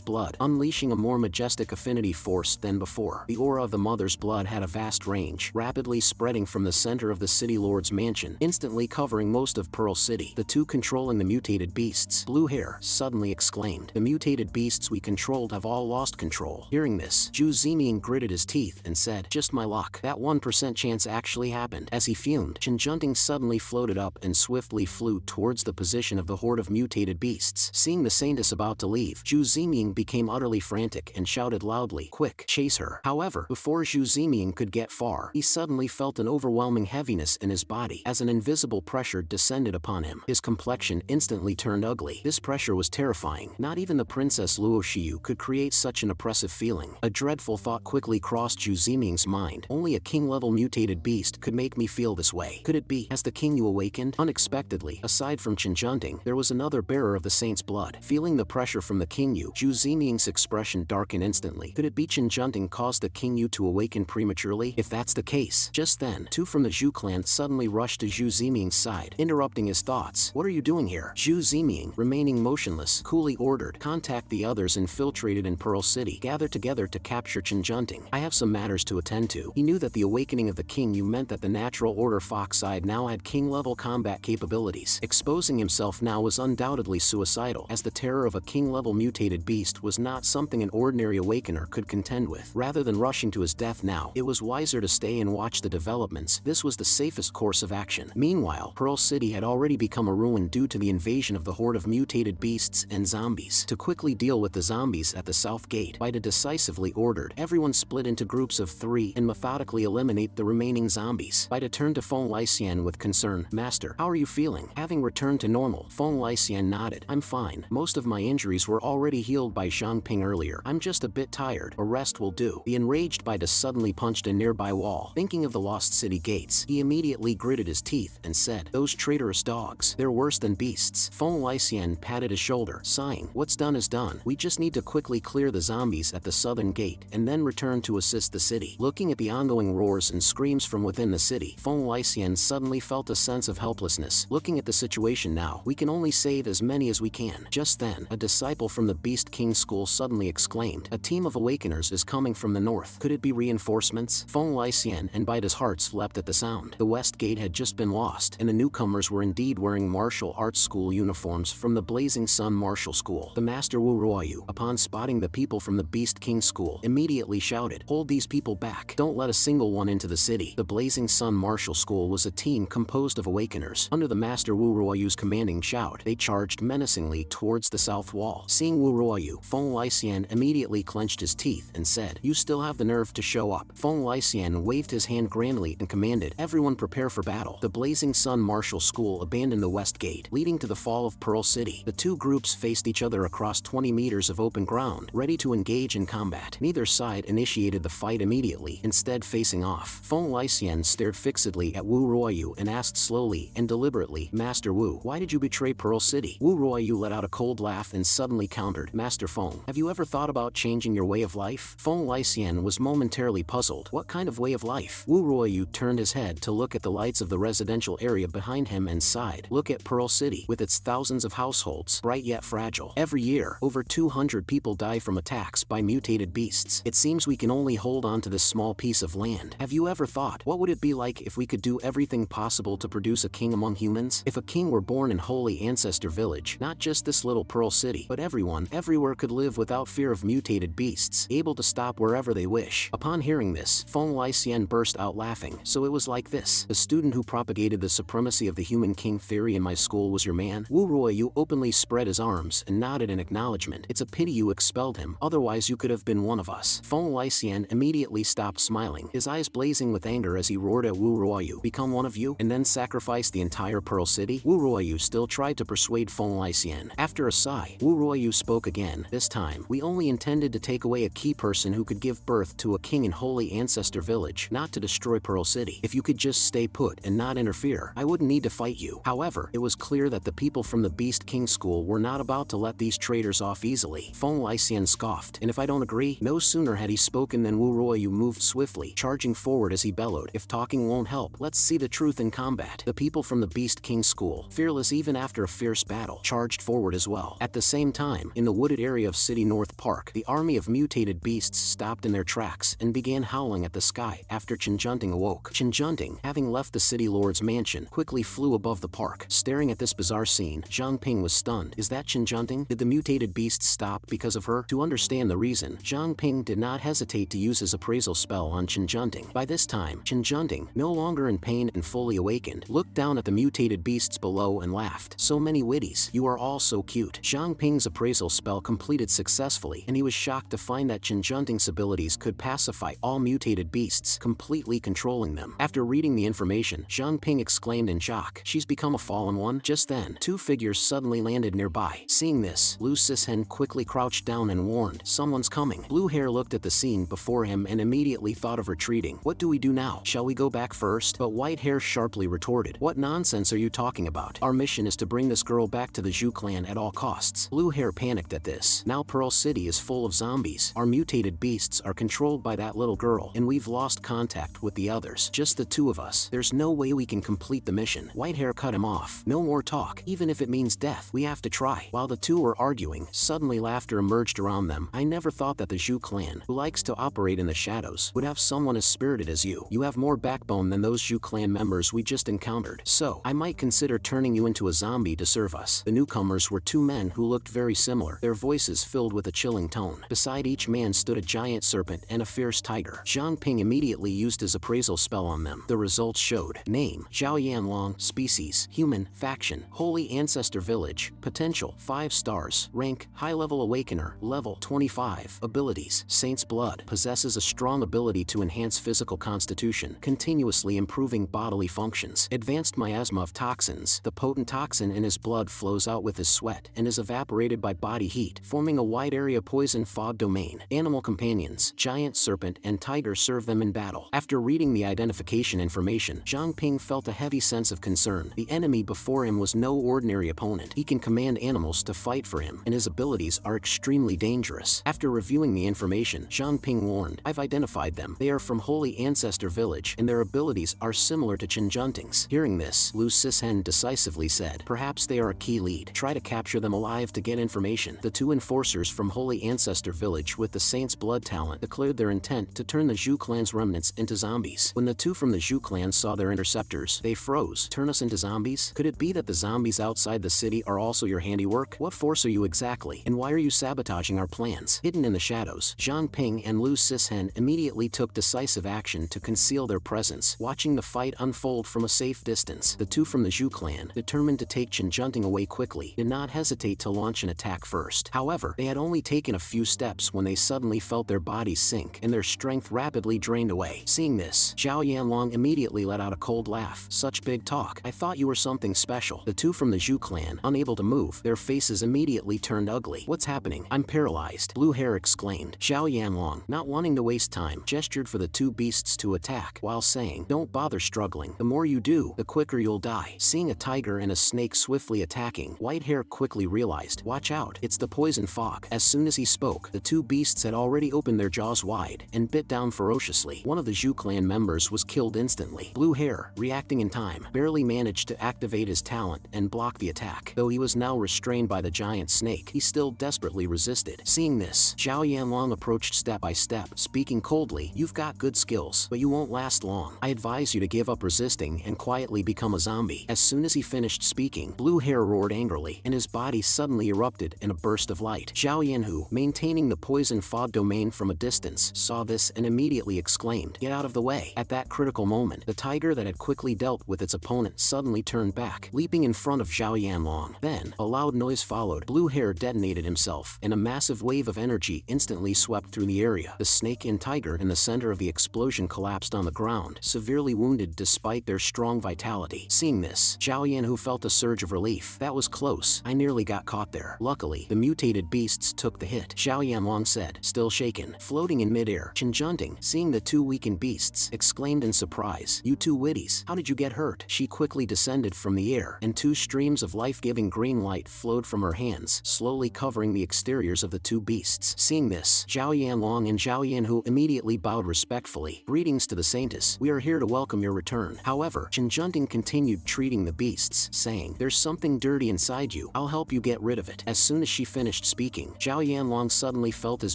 blood, unleashing a more majestic affinity force than before. The aura of the mother's blood had a vast range, rapidly spreading from the center of the city lord's mansion, instantly covering most of Pearl City. The two controlling the mutated beasts, Blue Hair, suddenly exclaimed, "The mutated beasts we controlled have all lost control." Hearing this, Zhu Zimian gritted his teeth and said, "Just my luck. That 1% chance actually happened." As he fumed, Chinjunting suddenly floated up and swiftly flew towards the position of the horde of mutated beasts. Seeing the Saintess about to leave, Zhu Zimian became utterly frantic and shouted loudly, "Quick, chase her." However, before Zhu Zimian could get far, he suddenly felt an overwhelming heaviness in his body as an invisible pressure descended upon him. His complexion instantly turned ugly. This pressure was terrifying. Not even the Princess Luo Xiu could create such an oppressive feeling. A dreadful thought quickly crossed Zhu Zimian's mind. Only a king-level mutated beast could make me feel this way. Could it be? As the King Yu awakened, unexpectedly, aside from Chinjunting, there was another bearer of the saint's blood. Feeling the pressure from the King Yu, Zhu Zimian's expression darkened instantly. Could it be Chinjunting caused the King Yu to awaken prematurely? If that's the case, just then, two from the Zhu clan suddenly rushed to Zhu Zimian's side, interrupting his thoughts. "What are you doing here?" Zhu Zimian, remaining motionless, coolly ordered, "Contact the others infiltrated in Pearl City. Gather together to capture Chinjunting. I have some matters to attend to." He knew that the awakening of the King Yu meant that the natural order Fox side now had king-level combat capabilities. Exposing himself now was undoubtedly suicidal, as the terror of a king-level mutated beast was not something an ordinary awakener could contend with. Rather than rushing to his death now, it was wiser to stay and watch the developments. This was the safest course of action. Meanwhile, Pearl City had already become a ruin due to the invasion of the horde of mutated beasts and zombies. To quickly deal with the zombies at the south gate, Bida decisively ordered everyone split into groups of 3 and methodically eliminate the remaining zombies. Bida turned to Feng Lan with concern. "Master, how are you feeling?" Having returned to normal, Feng Lan nodded. "I'm fine. Most of my injuries were already healed by Zhangping earlier. I'm just a bit tired. A rest will do." The enraged Bida suddenly punched a nearby wall. Thinking of the lost city gates, he immediately gritted his teeth and said, "Those traitorous dogs. They're worse than beasts." Feng Lan patted his shoulder, sighing, "What's done is done. We just need to quickly clear the zombies at the southern gate and then return to assist the city." Looking at the ongoing roars and screams from within the city, Feng Lan suddenly felt a sense of helplessness. Looking at the situation now, we can only save as many as we can. Just then, a disciple from the Beast King School suddenly exclaimed, "A team of awakeners is coming from the north. Could it be reinforcements?" Feng Lan and Bida's hearts leapt at the sound. The west gate had just been lost, and the newcomers were indeed wearing martial arts school uniforms from the Blazing Sun Martial School. The Master Wu Ruoyu, upon spotting the people from the Beast King School, immediately shouted, "Hold these people back. Don't let a single one into the city." The Blazing Sun Martial School was a team composed of awakeners. Under the Master Wu Ruoyu's commanding shout, they charged menacingly towards the south wall. Seeing Wu Ruoyu, Feng Lan immediately clenched his teeth and said, "You still have the nerve to show up." Feng Lan waved his hand grandly and commanded, "Everyone prepare for battle." The Blazing Sun Martial School abandoned the west gate, leading to the fall of Pearl City. The two groups faced each other across 20 meters of open ground, ready to engage in combat. Neither side initiated the fight immediately, instead facing off. Feng Lan stared fixedly at Wu Ruoyu and asked slowly and deliberately, "Master Wu, why did you betray Pearl City?" Wu Ruoyu let out a cold laugh and suddenly countered, "Master Feng, have you ever thought about changing your way of life?" Feng Lan was momentarily puzzled. What kind of way of life? Wu Ruoyu turned his head to look at the lights of the residential area behind him and sighed. "Look at Pearl City, with its thousands of households, bright yet fragile. Every year, over 200 people die from attacks by mutated beasts. It seems we can only hold on to this small piece of land. Have you ever thought, what would it be like if we could do everything possible to produce a king among humans? If a king were born in Holy Ancestor Village, not just this little Pearl City, but everyone, everywhere could live without fear of mutated beasts, able to stop wherever they wish." Upon hearing this, Feng Lan burst out laughing. "So it was like this. The student who propagated the supremacy of the human king theory in my school was your man?" Wu Ruoyu openly spread his arms and nodded in acknowledgement. "It's a pity you expelled him, otherwise you could have been one of us." Feng Lan immediately stopped smiling, his eyes blazing with anger as he roared at Wu Ruoyu, "Become one of you, and then sacrifice the entire Pearl City?" Wu Ruoyu still tried to persuade Feng Lan. After a sigh, Wu Ruoyu spoke again. "This time, we only intended to take away a key person who could give birth to a king in Holy Ancestor Village, not to destroy Pearl City. If you could just stay put and not interfere, I wouldn't need to fight you." However, it was clear that the people from the Beast King School were not about to let these traitors off easily. Feng Lan scoffed, "And if I don't agree?" No sooner had he spoken than Wu Ruoyu moved swiftly, charging forward as he bellowed, "If talking won't help, let's see the truth in combat." The people from the Beast King School, fearless even after a fierce battle, charged forward as well. At the same time, in the wooded area of City North Park, the army of mutated beasts stopped in their tracks and began howling at the sky after Chinjunting awoke. Chinjunting, having left the city lord's mansion, quickly flew above the park. Staring at this bizarre scene, Zhang Ping was stunned. Is that Chinjunting? Did the mutated beasts stop because of her? To understand the reason, Zhang Ping did not hesitate to use his appraisal spell on Chinjunting. By this time, Chinjunting, no longer in pain and fully awakened, looked down at the mutated beasts below and laughed. So many witties, you are all so cute. Zhang Ping's appraisal spell completed successfully, and he was shocked to find that Chinjunting's abilities could pacify all mutated beasts, completely controlling them. After reading the information, Zhang Ping exclaimed in shock, she's become a fallen one? Just then, two figures suddenly landed nearby. Seeing this, Lu Sishen quickly crouched down and warned, someone's coming. Blue Hair looked at the scene before him and immediately thought of retreating. What do we do now? Shall we go back first? But White Hair sharply retorted, what nonsense are you talking about? Our mission is to bring this girl back to the Zhu clan at all costs. Blue Hair panicked at this. Now Pearl City is full of zombies. Our mutated beasts are controlled by that little girl, and we've lost contact with the others. Just the two of us. There's no way we can complete the mission. White Hair cut him off. No more talk. Even if it means death, we have to try. While the two were arguing, suddenly laughter emerged around them. I never thought that the Zhu clan, who likes to operate in the shadows, would have someone as spirited as you. You have more backbone than those Zhu clan members we just encountered. So, I might consider turning you into a zombie to serve us. The newcomers were two men who looked very similar, their voices filled with a chilling tone. Beside each man stood a giant serpent and a fierce tiger. Zhang Ping immediately used his appraisal spell on them. The results showed. Name, Zhao Yanlong. Species, human. Faction, Holy Ancestor Village. Potential, 5 stars. Rank, high-level awakener, level 25. Abilities, Saint's Blood. Possesses a strong ability to enhance physical constitution, continuously improving bodily functions. Advanced miasma of toxins. The potent toxin in his blood flows out with his sweat and is evaporated by body heat, forming a wide area poison fog domain. Animal companions, giant serpent and tiger serve them in battle. After reading the identification information, Zhang Ping felt a heavy sense of concern. The enemy before him was no ordinary opponent. He can command animals to fight for him, and his abilities are extremely dangerous. After reviewing the information, Zhang Ping warned, I've identified them. They are from Holy Ancestor Village, and their abilities are similar to Chinjunting's. Hearing this, Lu Sishen decisively said, perhaps they are a key lead. Try to capture them alive to get information. The two enforcers from Holy Ancestor Village with the Saint's Blood talent declared their intent to turn the Zhu clan's remnants into zombies. When the two from the Zhu clan saw their interceptors, they froze. Turn us into zombies? Could it be that the zombies outside the city are also your handiwork? What force are you exactly, and why are you sabotaging our plans? Hidden in the shadows, Zhang Ping and Lu Sishen immediately took decisive action to conceal their presence, watching the fight unfold from a safe distance. The two from the Zhu clan, determined to take Chinjunting away quickly, did not hesitate to launch an attack first. However, they had only taken a few steps when they suddenly felt their bodies sink and their strength rapidly drained away. Seeing this, Zhao Yanlong immediately let out a cold laugh. Such big talk. I thought you were something special. The two from the Zhu clan, unable to move, their faces immediately turned ugly. What's happening? I'm paralyzed. Blue Hair exclaimed. Zhao Yanlong, not wanting to waste time, gestured for the two beasts to attack, while saying, don't bother struggling. The more you do, the quicker you'll die. Seeing a tiger and a snake swiftly attacking, White Hair quickly realized, watch out, it's the poison fog. As soon as he spoke, the two beasts had already opened their jaws wide and bit down ferociously. One of the Zhu clan members was killed instantly. Blue Hair, reacting in time, barely managed to activate his talent and block the attack. Though he was now restrained by the giant snake, he still desperately resisted. Seeing this, Zhao Yanlong approached step by step, speaking coldly, you've got good skills, but you won't last long. I advise you to give up resisting and quietly become a zombie. As soon as he finished speaking, Blue Hair roared angrily, and his body suddenly erupted in a burst of light. Zhao Yanhu, maintaining the poison fog domain from a distance, saw this and immediately exclaimed, get out of the way. At that critical moment, the tiger that had quickly dealt with its opponent suddenly turned back, leaping in front of Zhao Yanlong. Then, a loud noise followed. Blue Hair detonated himself, and a massive wave of energy instantly swept through the area. The snake and tiger in the center of the explosion collapsed on the ground, severely wounded despite their strong vitality. Seeing this, Zhao Yanhu felt a surge of relief. That was close. I nearly got caught there. Luckily, the mutated beasts took the hit. Zhao Yanlong said, still shaken. Floating in midair, Chinjunting, seeing the two weakened beasts, exclaimed in surprise, you two witties, how did you get hurt? She quickly descended from the air, and two streams of life-giving green light flowed from her hands, slowly covering the exteriors of the two beasts. Seeing this, Zhao Yanlong and Zhao Yanhu immediately bowed respectfully. Greetings to the Saintess. We are here to welcome your return. However, Chinjunting Junting continued treating the beasts, saying, "There's something dirty inside you. I'll help you get rid of it." As soon as she finished speaking, Zhao Yanlong suddenly felt his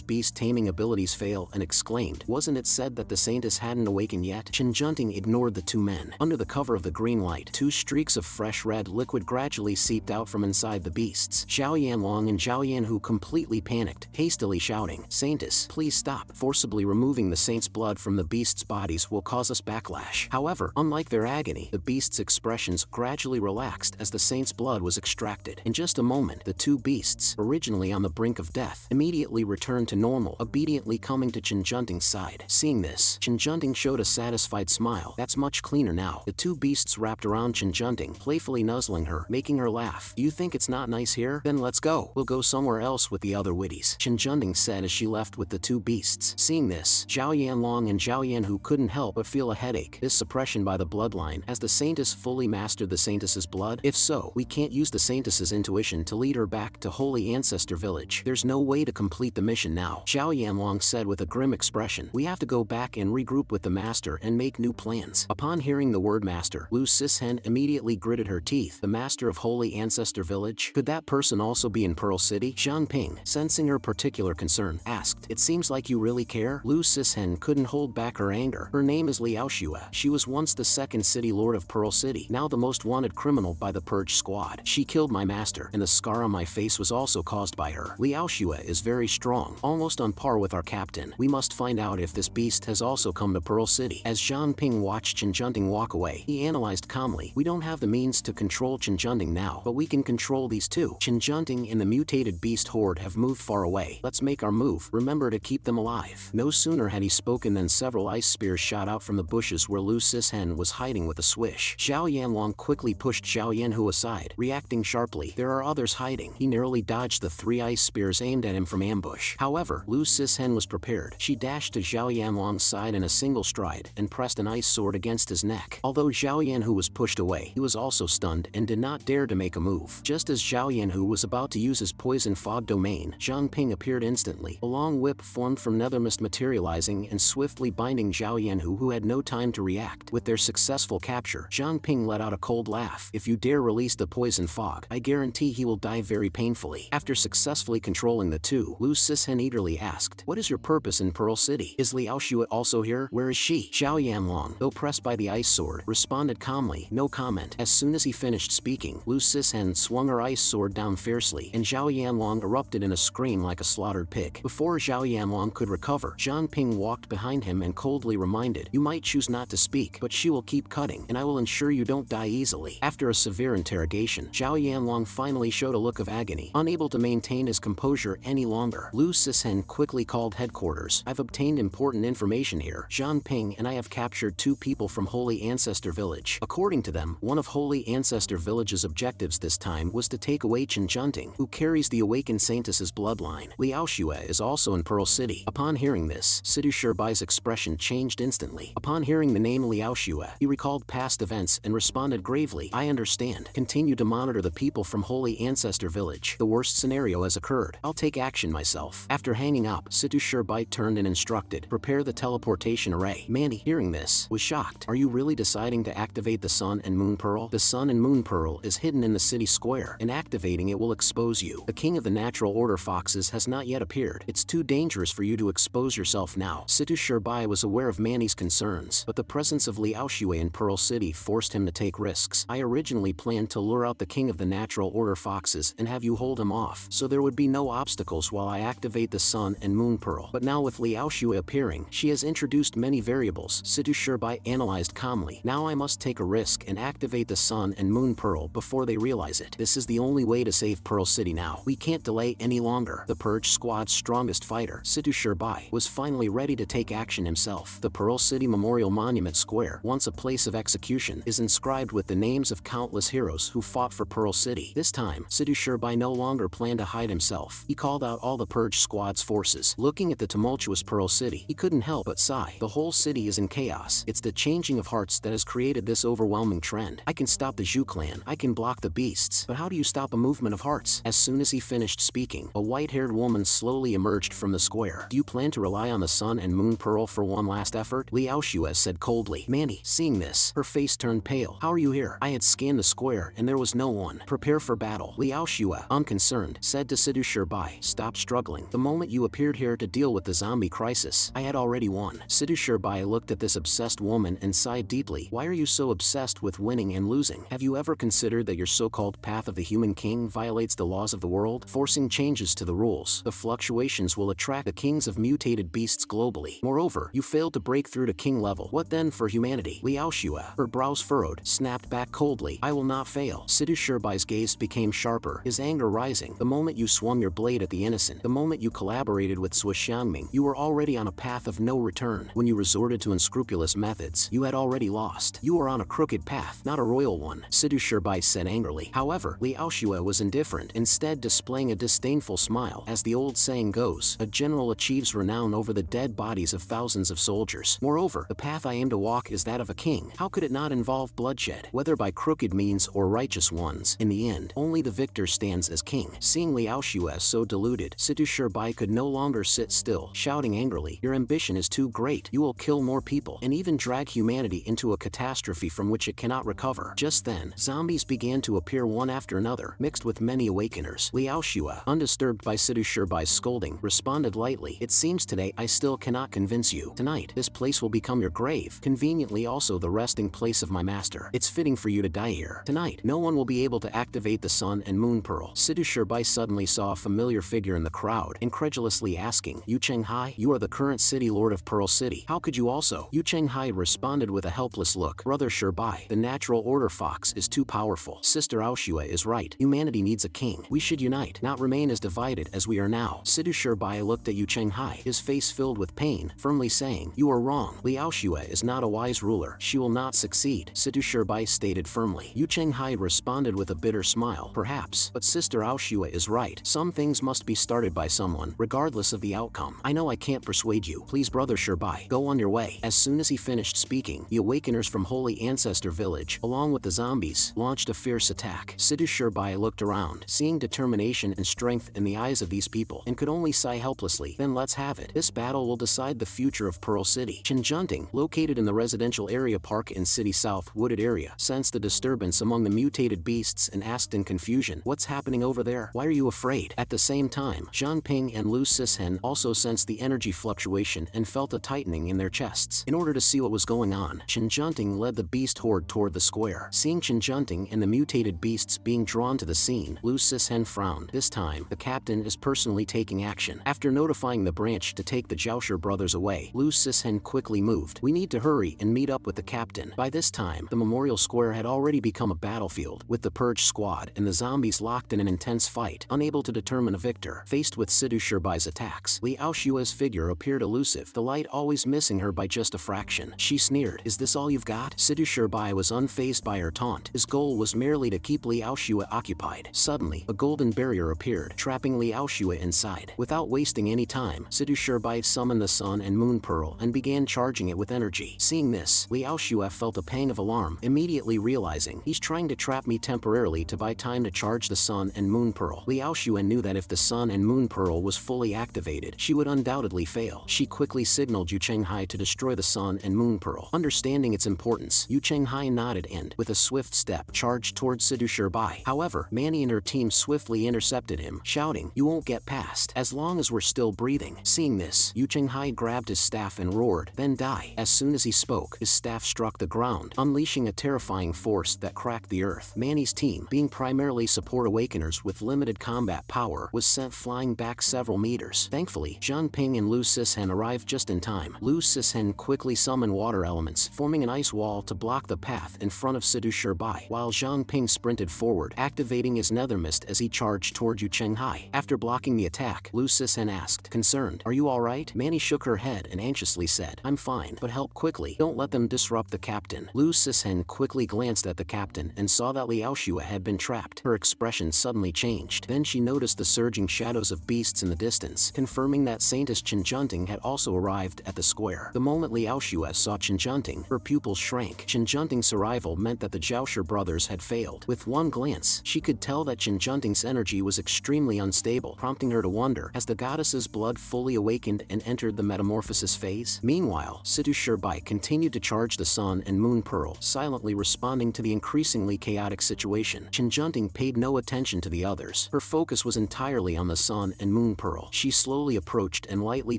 beast-taming abilities fail and exclaimed, "Wasn't it said that the Saintess hadn't awakened yet?" Junting ignored the two men. Under the cover of the green light, two streaks of fresh red liquid gradually seeped out from inside the beasts. Zhao Yanlong and Zhao Yanhu completely panicked, hastily shouting, "Saintess, please stop. Forcibly removing the saints' blood from the beasts' bodies will cause us backlash." However, unlike their agony, the beasts' expressions gradually relaxed as the saints' blood was extracted. In just a moment, the two beasts, originally on the brink of death, immediately returned to normal, obediently coming to Junting's side. Seeing this, Junting showed a satisfied smile. "That's much cleaner now." The two beasts wrapped around Junting, playfully nuzzling her, making her laugh. "Do you think it's not nice here? Then let's go. We'll go somewhere else with the other witties," Junting said as she left with the two beasts. Seeing this, Zhao Yanlong and Zhao Yanhu couldn't help but feel a headache. This suppression by the bloodline. Has the Saintess fully mastered the Saintess's blood? If so, we can't use the Saintess's intuition to lead her back to Holy Ancestor Village. There's no way to complete the mission now, Zhao Yanlong said with a grim expression. "We have to go back and regroup with the master and make new plans." Upon hearing the word master, Lu Sishen immediately gritted her teeth. The master of Holy Ancestor Village? Could that person also be in Pearl City? Zhang Ping, sensing her particular concern, asked, "It seems like you really care?" Lu Sishen couldn't hold back her anger. Her name is Liao Xue. She was once the second city lord of Pearl City, now the most wanted criminal by the Purge Squad. She killed my master, and the scar on my face was also caused by her. Liao Xue is very strong, almost on par with our captain. We must find out if this beast has also come to Pearl City. As Zhang Ping watched Junting walk away, he analyzed calmly, "We don't have the means to control Junting now, but we can control these two. Junting and the mutated beast horde have moved far away. Let's make our move. Remember to keep them alive." No sooner had he spoken than several ice spears shot out from the bushes where Lu Sishen was hiding with a swish. Zhao Yanlong quickly pushed Zhao Yanhu aside, reacting sharply. There are others hiding. He narrowly dodged the three ice spears aimed at him from ambush. However, Lu Sishen was prepared. She dashed to Zhao Yanlong's side in a single stride and pressed an ice sword against his neck. Although Zhao Yanhu was pushed away, he was also stunned and did not dare to make a move. Just as Zhao Yanhu was about to use his poison fog domain, Zhang Ping appeared instantly. A long whip formed from nether mist materializing and swiftly binding Zhao Yanhu, who had no time to react. With their successful capture, Zhang Ping let out a cold laugh. "If you dare release the poison fog, I guarantee he will die very painfully." After successfully controlling the two, Lu Sishen eagerly asked, "What is your purpose in Pearl City? Is Liao Xue also here? Where is she?" Zhao Yanlong, though pressed by the ice sword, responded calmly, "No comment." As soon as he finished speaking, Lu Sishen swung her ice sword down fiercely, and Zhao Yanlong erupted in a scream like a slaughtered pig. Before Zhao Yanlong could recover, Zhang Ping walked behind him and coldly reminded, "You might choose not to speak, but she will keep cutting, and I will ensure you don't die easily." After a severe interrogation, Zhao Yanlong finally showed a look of agony, unable to maintain his composure any longer. Lu Sishen quickly called headquarters. "I've obtained important information here. Zhang Ping and I have captured two people from Holy Ancestor Village. According to them, one of Holy Ancestor Village's objectives this time was to take away Junting, who carries the awakened Saintess's bloodline. Liao Xue is also in Pearl City." Upon hearing this, Sidu Shirbai's expression changed instantly. Upon hearing the name Liao Xue, he recalled past events and responded gravely, "I understand. Continue to monitor the people from Holy Ancestor Village. The worst scenario has occurred. I'll take action myself." After hanging up, Sidu Shirbai turned and instructed, "Prepare the teleportation array." Manny, hearing this, was shocked. "Are you really deciding to activate the Sun and Moon Pearl?" "The Sun and Moon Pearl is hidden in the city square, and activating it will expose you. The king of the natural order foxes has not yet appeared. It's too dangerous for you to expose yourself now." Sidu Shirbai was aware of Manny's concerns, but the presence of Liao Xue in Pearl City forced him to take risks. "I originally planned to lure out the king of the natural order foxes and have you hold him off, so there would be no obstacles while I activate the Sun and Moon Pearl. But now with Liao Xue appearing, she has introduced many variables." Sidu Shirbai analyzed calmly. "Now I must take a risk and activate the Sun and Moon Pearl before they realize it. This is the only way to save Pearl City now. We can't delay any longer." The Purge Squad's strongest fighter, Sidu Shirbai, was finally ready to take action himself. The Pearl City Memorial Monument Square, once a place of execution, is inscribed with the names of countless heroes who fought for Pearl City. This time, Sidu Shirbai no longer planned to hide himself. He called out all the Purge Squad's forces. Looking at the tumultuous Pearl City, he couldn't help but sigh. The whole city is in chaos. It's the changing of hearts that has created this overwhelming trend. "I can stop the Zhu clan. I can block the beasts. But how do you stop a movement of hearts?" As soon as he finished speaking, a white-haired woman slowly emerged from the square. "Do you plan to rely on the Sun and Moon Pearl for one last effort?" Liao Xue said coldly. Manny, seeing this, her Her face turned pale. How are you here? I had scanned the square and there was no one. Prepare for battle. Liao Shue, unconcerned, said to Sidu Bai. Stop struggling. The moment you appeared here to deal with the zombie crisis, I had already won. Sidu Bai looked at this obsessed woman and sighed deeply. Why are you so obsessed with winning and losing? Have you ever considered that your so-called path of the human king violates the laws of the world? Forcing changes to the rules, the fluctuations will attract the kings of mutated beasts globally. Moreover, you failed to break through to king level. What then for humanity? Liao Shue, her brows furrowed, snapped back coldly. I will not fail. Sidu Bai's gaze became sharper, his anger rising. The moment you swung your blade at the innocent, the moment you collaborated with Sui Xiangming, you were already on a path of no return. When you resorted to unscrupulous methods, you had already lost. You were on a crooked path, not a royal one, Sidu Bai said angrily. However, Liao Shue was indifferent, instead displaying a disdainful smile. As the old saying goes, a general achieves renown over the dead bodies of thousands of soldiers. Moreover, the path I aim to walk is that of a king. How could it not involve bloodshed, whether by crooked means or righteous ones? In the end, only the victor stands as king. Seeing Liao Shue so deluded, Sidu Bai could no longer sit still, shouting angrily, your ambition is too great. You will kill more people, and even drag humanity into a catastrophe from which it cannot recover. Just then, zombies began to appear one after another, mixed with many awakeners. Liao Shue, undisturbed by Sidu Bai's scolding, responded lightly, it seems today I still cannot convince you. Tonight, this place will become your grave, conveniently also the resting place of my master. It's fitting for you to die here. Tonight, no one will be able to activate the sun and moon pearl. Sidu Bai suddenly saw a familiar figure in the crowd, incredulously asking, Yu Chenghai, you are the current city lord of Pearl City. How could you also? Yu Chenghai responded with a helpless look. Brother Bai, the natural order fox is too powerful. Sister Ao Shue is right. Humanity needs a king. We should unite, not remain as divided as we are now. Sidu Bai looked at Yu Chenghai, his face filled with pain, firmly saying, you are wrong. Liao Shue is not a wise ruler. She will not succeed, Sidu Bai stated firmly. Yu Chenghai responded with a bitter smile. Perhaps, but Sister Ao Shue is right. Some things must be started by someone, regardless of the outcome. I know I can't persuade you. Please, Brother Bai, go on your way. As soon as he finished speaking, the awakeners from Holy Ancestor Village, along with the zombies, launched a fierce attack. Sidu Bai looked around, seeing determination and strength in the eyes of these people, and could only sigh helplessly. Then let's have it. This battle will decide the future of Pearl City. Chinjunting, located in the residential area park in City South wooded area, sensed the disturbance among the mutated beasts and asked in confusion, what's happening over there? Why are you afraid? At the same time, Zhangping and Lu Sishen also sensed the energy fluctuation and felt a tightening in their chests. In order to see what was going on, Chinjunting led the beast horde toward the square. Seeing Chinjunting and the mutated beasts being drawn to the scene, Lu Sishen frowned. This time, the captain is personally taking action. After notifying the branch to take the Jiaoshu brothers away, Lu Sishen quickly moved. We need to hurry and meet up with the captain. By this time, the memorial square had already become a battlefield, with the purge squad and the zombies locked in an intense fight, unable to determine a victor. Faced with Sidu Bai's attacks, Liao Shue's figure appeared elusive, the light always missing her by just a fraction. She sneered, is this all you've got? Sidu Bai was unfazed by her taunt. His goal was merely to keep Liao Shue occupied. Suddenly, a golden barrier appeared, trapping Liao Shue inside. Without wasting any time, Sidu Bai summoned the sun and moon pearl and began charging it with energy. Seeing this, Liao Shue felt a pang of alarm, immediately realizing, he's trying to trap me temporarily to buy time to charge the sun and moon pearl. Liao Shue knew that if the sun and moon pearl was fully activated, she would undoubtedly fail. She quickly signaled Yu Chenghai to destroy the sun and moon pearl. Understanding its importance, Yu Chenghai nodded and, with a swift step, charged towards Sidu Bai. However, Manny and her team swiftly intercepted him, shouting, you won't get past, as long as we're still breathing. Seeing this, Yu Chenghai grabbed his staff and roared, then die. As soon as he spoke, his staff struck the ground, unleashing a terrifying force that cracked the earth. Manny's team, being primarily support awakeners with limited combat power, was sent flying back several meters. Thankfully, Zhangping and Lu Sishen arrived just in time. Lu Sishen quickly summoned water elements, forming an ice wall to block the path in front of Sidu Bai, while Zhangping sprinted forward, activating his nether mist as he charged toward Yu Chenghai. After blocking the attack, Lu Sishen asked, concerned, are you alright? Manny shook her head and anxiously said, I'm fine, but help quickly. Don't let them disrupt the captain. Lu Sishen quickly glanced at the captain and saw that Liao Shue had been trapped. Her expression suddenly changed. Then she noticed the surging shadows of beasts in the distance, confirming that Saintess Chinjunting had also arrived at the square. The moment Liao Shue saw Chinjunting, her pupils shrank. Chinjunting's arrival meant that the Jiaoshu brothers had failed. With one glance, she could tell that Chinjunting's energy was extremely unstable, prompting her to wonder, has the goddess's blood fully awakened and entered the metamorphosis phase? Meanwhile, Sidu Bai continued to charge the sun and and Moon Pearl, silently responding to the increasingly chaotic situation. Chinjunting paid no attention to the others. Her focus was entirely on the Sun and Moon Pearl. She slowly approached and lightly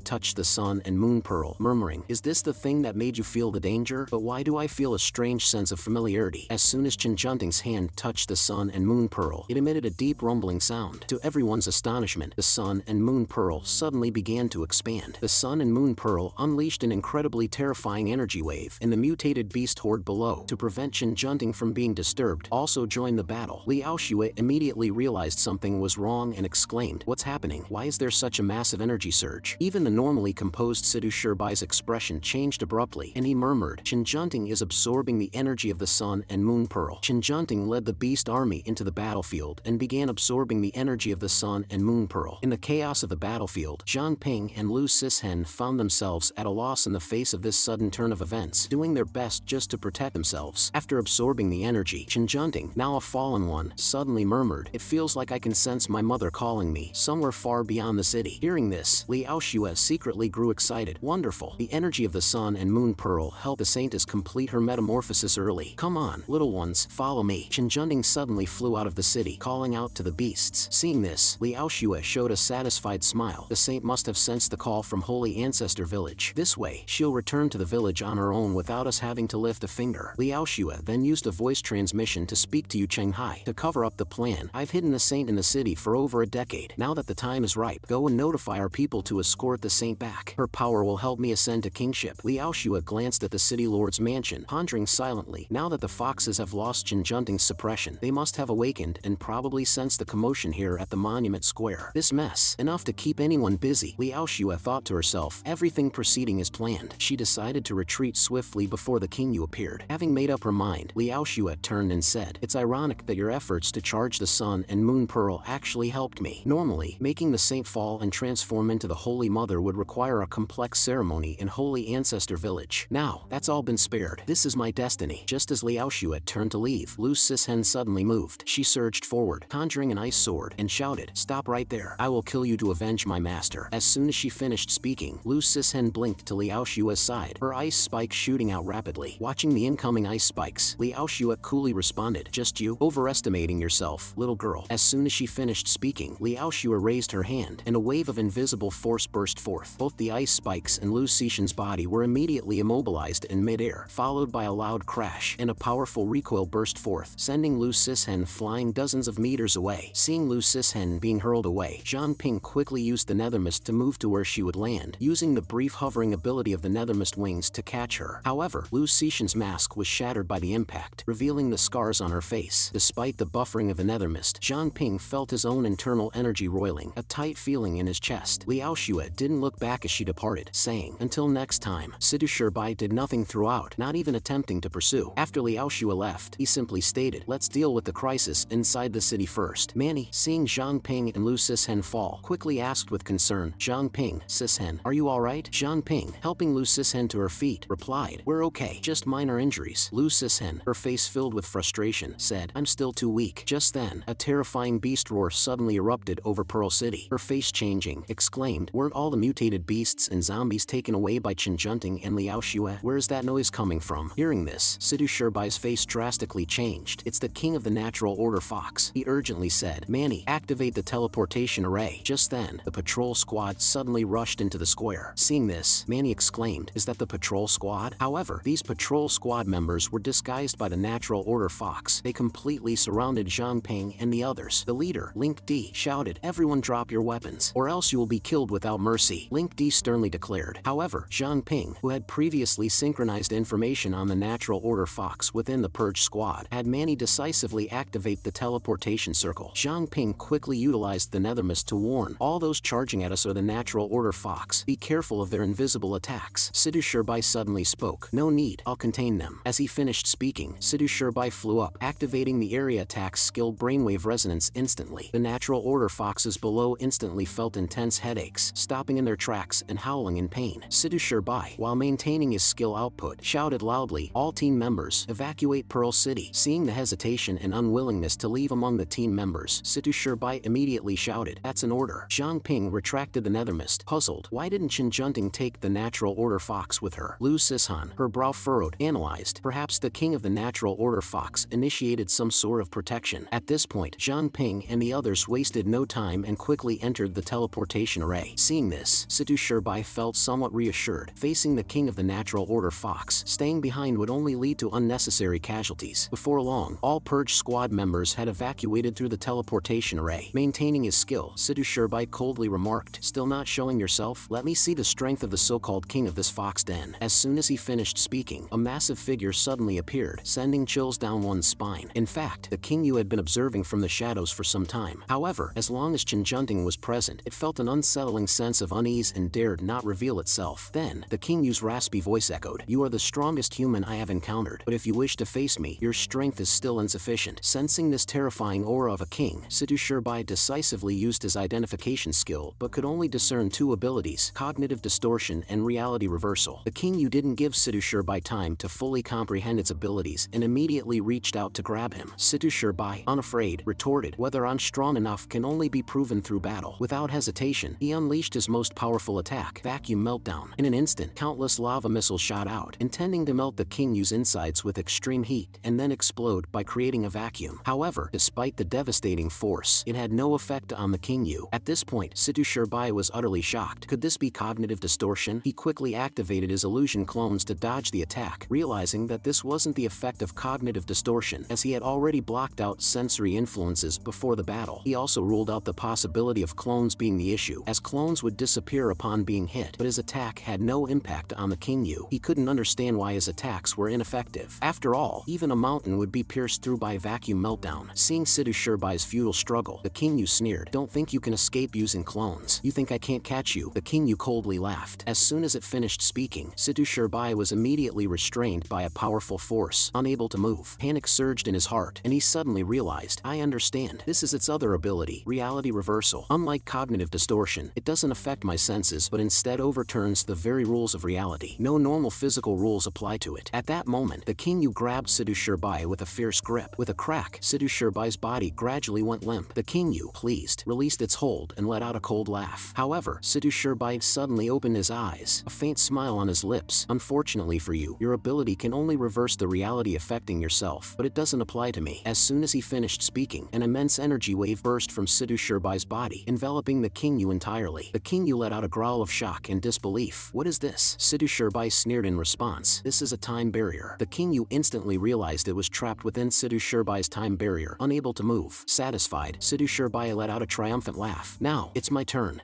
touched the Sun and Moon Pearl, murmuring, "Is this the thing that made you feel the danger? But why do I feel a strange sense of familiarity?" As soon as Chinjunting's hand touched the Sun and Moon Pearl, it emitted a deep rumbling sound. To everyone's astonishment, the Sun and Moon Pearl suddenly began to expand. The Sun and Moon Pearl unleashed an incredibly terrifying energy wave, and the mutated beast horde below, to prevent Chinjunting from being disturbed, also joined the battle. Liao Xue immediately realized something was wrong and exclaimed, "What's happening? Why is there such a massive energy surge?" Even the normally composed Sidu Shirbai's expression changed abruptly, and he murmured, "Chinjunting is absorbing the energy of the Sun and Moon Pearl." Chinjunting led the beast army into the battlefield and began absorbing the energy of the Sun and Moon Pearl. In the chaos of the battlefield, Zhang Ping and Lu Sishen found themselves at a loss in the face of this sudden turn of events, doing their best just to protect themselves. After absorbing the energy, Chinjunting, now a fallen one, suddenly murmured, "It feels like I can sense my mother calling me, somewhere far beyond the city." Hearing this, Liao Xue secretly grew excited. Wonderful! The energy of the Sun and Moon Pearl helped the Saintess complete her metamorphosis early. "Come on, little ones, follow me." Chinjunting suddenly flew out of the city, calling out to the beasts. Seeing this, Liao Xue showed a satisfied smile. The saint must have sensed the call from Holy Ancestor Village. This way, she'll return to the village on her own without us having to lift a finger. Liao Xue then used a voice transmission to speak to Yu Chenghai. To cover up the plan, I've hidden the saint in the city for over a decade. Now that the time is ripe, go and notify our people to escort the saint back. Her power will help me ascend to kingship. Liao Xue glanced at the city lord's mansion, pondering silently. Now that the foxes have lost Chinjunting's suppression, they must have awakened and probably sensed the commotion here at the monument square. This mess, enough to keep anyone busy. Liao Xue thought to herself, everything proceeding as planned. She decided to retreat swiftly before the king Yu appeared. Having made up her mind, Liao Xue turned and said, "It's ironic that your efforts to charge the Sun and Moon Pearl actually helped me. Normally, making the saint fall and transform into the Holy Mother would require a complex ceremony in Holy Ancestor Village. Now, that's all been spared. This is my destiny." Just as Liao Xue turned to leave, Lu Sishen suddenly moved. She surged forward, conjuring an ice sword, and shouted, "Stop right there. I will kill you to avenge my master." As soon as she finished speaking, Lu Sishen blinked to Liao Xue's side, her ice spikes shooting out rapidly. Watching the incoming ice spikes, Liao Xue coolly responded, "Just you? Overestimating yourself, little girl." As soon as she finished speaking, Liao Xue raised her hand, and a wave of invisible force burst forth. Both the ice spikes and Lu Sishen's body were immediately immobilized in midair, followed by a loud crash, and a powerful recoil burst forth, sending Lu Sishen flying dozens of meters away. Seeing Lu Sishen being hurled away, Zhang Ping quickly used the nether mist to move to where she would land, using the brief hovering ability of the nether mist wings to catch her. However, Lu Sishen's mask was shattered by the impact, revealing the scars on her face. Despite the buffering of the nether mist, Zhang Ping felt his own internal energy roiling, a tight feeling in his chest. Liao Xue didn't look back as she departed, saying, "Until next time." Sidu Shirbai did nothing throughout, not even attempting to pursue. After Liao Xue left, he simply stated, "Let's deal with the crisis inside the city first." Manny, seeing Zhang Ping and Lu Sishen fall, quickly asked with concern, "Zhang Ping, Sishen, are you alright?" Zhang Ping, helping Lu Sishen to her feet, replied, "We're okay, just minor injuries." Lu Sishen, her face filled with frustration, said, "I'm still too weak." Just then, a terrifying beast roar suddenly erupted over Pearl City. Her face changing, exclaimed, "Weren't all the mutated beasts and zombies taken away by Chinjunting and Liao Xue? Where is that noise coming from?" Hearing this, Sidu Shirbai's face drastically changed. "It's the king of the natural order fox," he urgently said. "Manny, activate the teleportation array." Just then, the patrol squad suddenly rushed into the square. Seeing this, Manny exclaimed, "Is that the patrol squad?" However, these patrol squad members were disguised by the natural order fox. They completely surrounded Zhang Ping and the others. The leader, Link D, shouted, "Everyone drop your weapons, or else you will be killed without mercy." Link D sternly declared. However, Zhang Ping, who had previously synchronized information on the natural order fox within the purge squad, had Manny decisively activate the teleportation circle. Zhang Ping quickly utilized the nether mist to warn, "All those charging at us are the natural order fox. Be careful of their invisible attacks." Sidu Shirbai suddenly spoke, "No need, I'll contain them." As he finished speaking, Sidu Shirbai flew up, activating the area attack skill brainwave resonance instantly. The natural order foxes below instantly felt intense headaches, stopping in their tracks and howling in pain. Sidu Shirbai, while maintaining his skill output, shouted loudly, "All team members, evacuate Pearl City." Seeing the hesitation and unwillingness to leave among the team members, Sidu Shirbai immediately shouted, "That's an order." Zhang Ping retracted the nether mist, puzzled. Why didn't Chinjunting take the natural order fox with her? Lu Sishan, her brow furrowed throat, analyzed. Perhaps the king of the natural order Fox initiated some sort of protection. At this point, Zhang Ping and the others wasted no time and quickly entered the teleportation array. Seeing this, Situ Shirbai felt somewhat reassured. Facing the king of the natural order Fox, staying behind would only lead to unnecessary casualties. Before long, all Purge squad members had evacuated through the teleportation array. Maintaining his skill, Situ Shirbai coldly remarked, "Still not showing yourself? Let me see the strength of the so-called king of this fox den." As soon as he finished speaking, a massive figure suddenly appeared, sending chills down one's spine. In fact, the king Yu had been observing from the shadows for some time. However, as long as Chen Junting was present, it felt an unsettling sense of unease and dared not reveal itself. Then, the king Yu's raspy voice echoed, "You are the strongest human I have encountered, but if you wish to face me, your strength is still insufficient." Sensing this terrifying aura of a king, Situ Shirbai decisively used his identification skill, but could only discern two abilities: cognitive distortion and reality reversal. The king Yu didn't give Situ Shirbai time to fully comprehend its abilities and immediately reached out to grab him. Situ Shirbai, unafraid, retorted, "Whether I'm strong enough can only be proven through battle." Without hesitation, he unleashed his most powerful attack, Vacuum Meltdown. In an instant, countless lava missiles shot out, intending to melt the king Yu's insides with extreme heat and then explode by creating a vacuum. However, despite the devastating force, it had no effect on the king Yu. At this point, Situ Shirbai was utterly shocked. Could this be cognitive distortion? He quickly activated his illusion clones to dodge the attack, realizing that this wasn't the effect of cognitive distortion, as he had already blocked out sensory influences before the battle. He also ruled out the possibility of clones being the issue, as clones would disappear upon being hit, but his attack had no impact on the king Yu. He couldn't understand why his attacks were ineffective. After all, even a mountain would be pierced through by Vacuum Meltdown. Seeing Situ Shirbai's futile struggle, the king Yu sneered, "Don't think you can escape using clones. You think I can't catch you?" The king Yu coldly laughed. As soon as it finished speaking, Situ Shirbai was immediately restrained by a powerful force, unable to move. Panic surged in his heart, and he suddenly realized, "I understand. This is its other ability, reality reversal. Unlike cognitive distortion, it doesn't affect my senses, but instead overturns the very rules of reality. No normal physical rules apply to it." At that moment, the king Yu grabbed Situ Shirbai with a fierce grip. With a crack, Situ Shirbai's body gradually went limp. The king Yu, pleased, released its hold and let out a cold laugh. However, Situ Shirbai suddenly opened his eyes, a faint smile on his lips. "Unfortunately for you, your ability can only reverse the reality affecting yourself, but it doesn't apply to me." As soon as he finished speaking, an immense energy wave burst from Situ Shirbai's body, enveloping the king Yu entirely. The king Yu let out a growl of shock and disbelief. "What is this?" Situ Shirbai sneered in response. "This is a time barrier." The king Yu instantly realized it was trapped within Situ Shirbai's time barrier, unable to move. Satisfied, Situ Shirbai let out a triumphant laugh. "Now, it's my turn."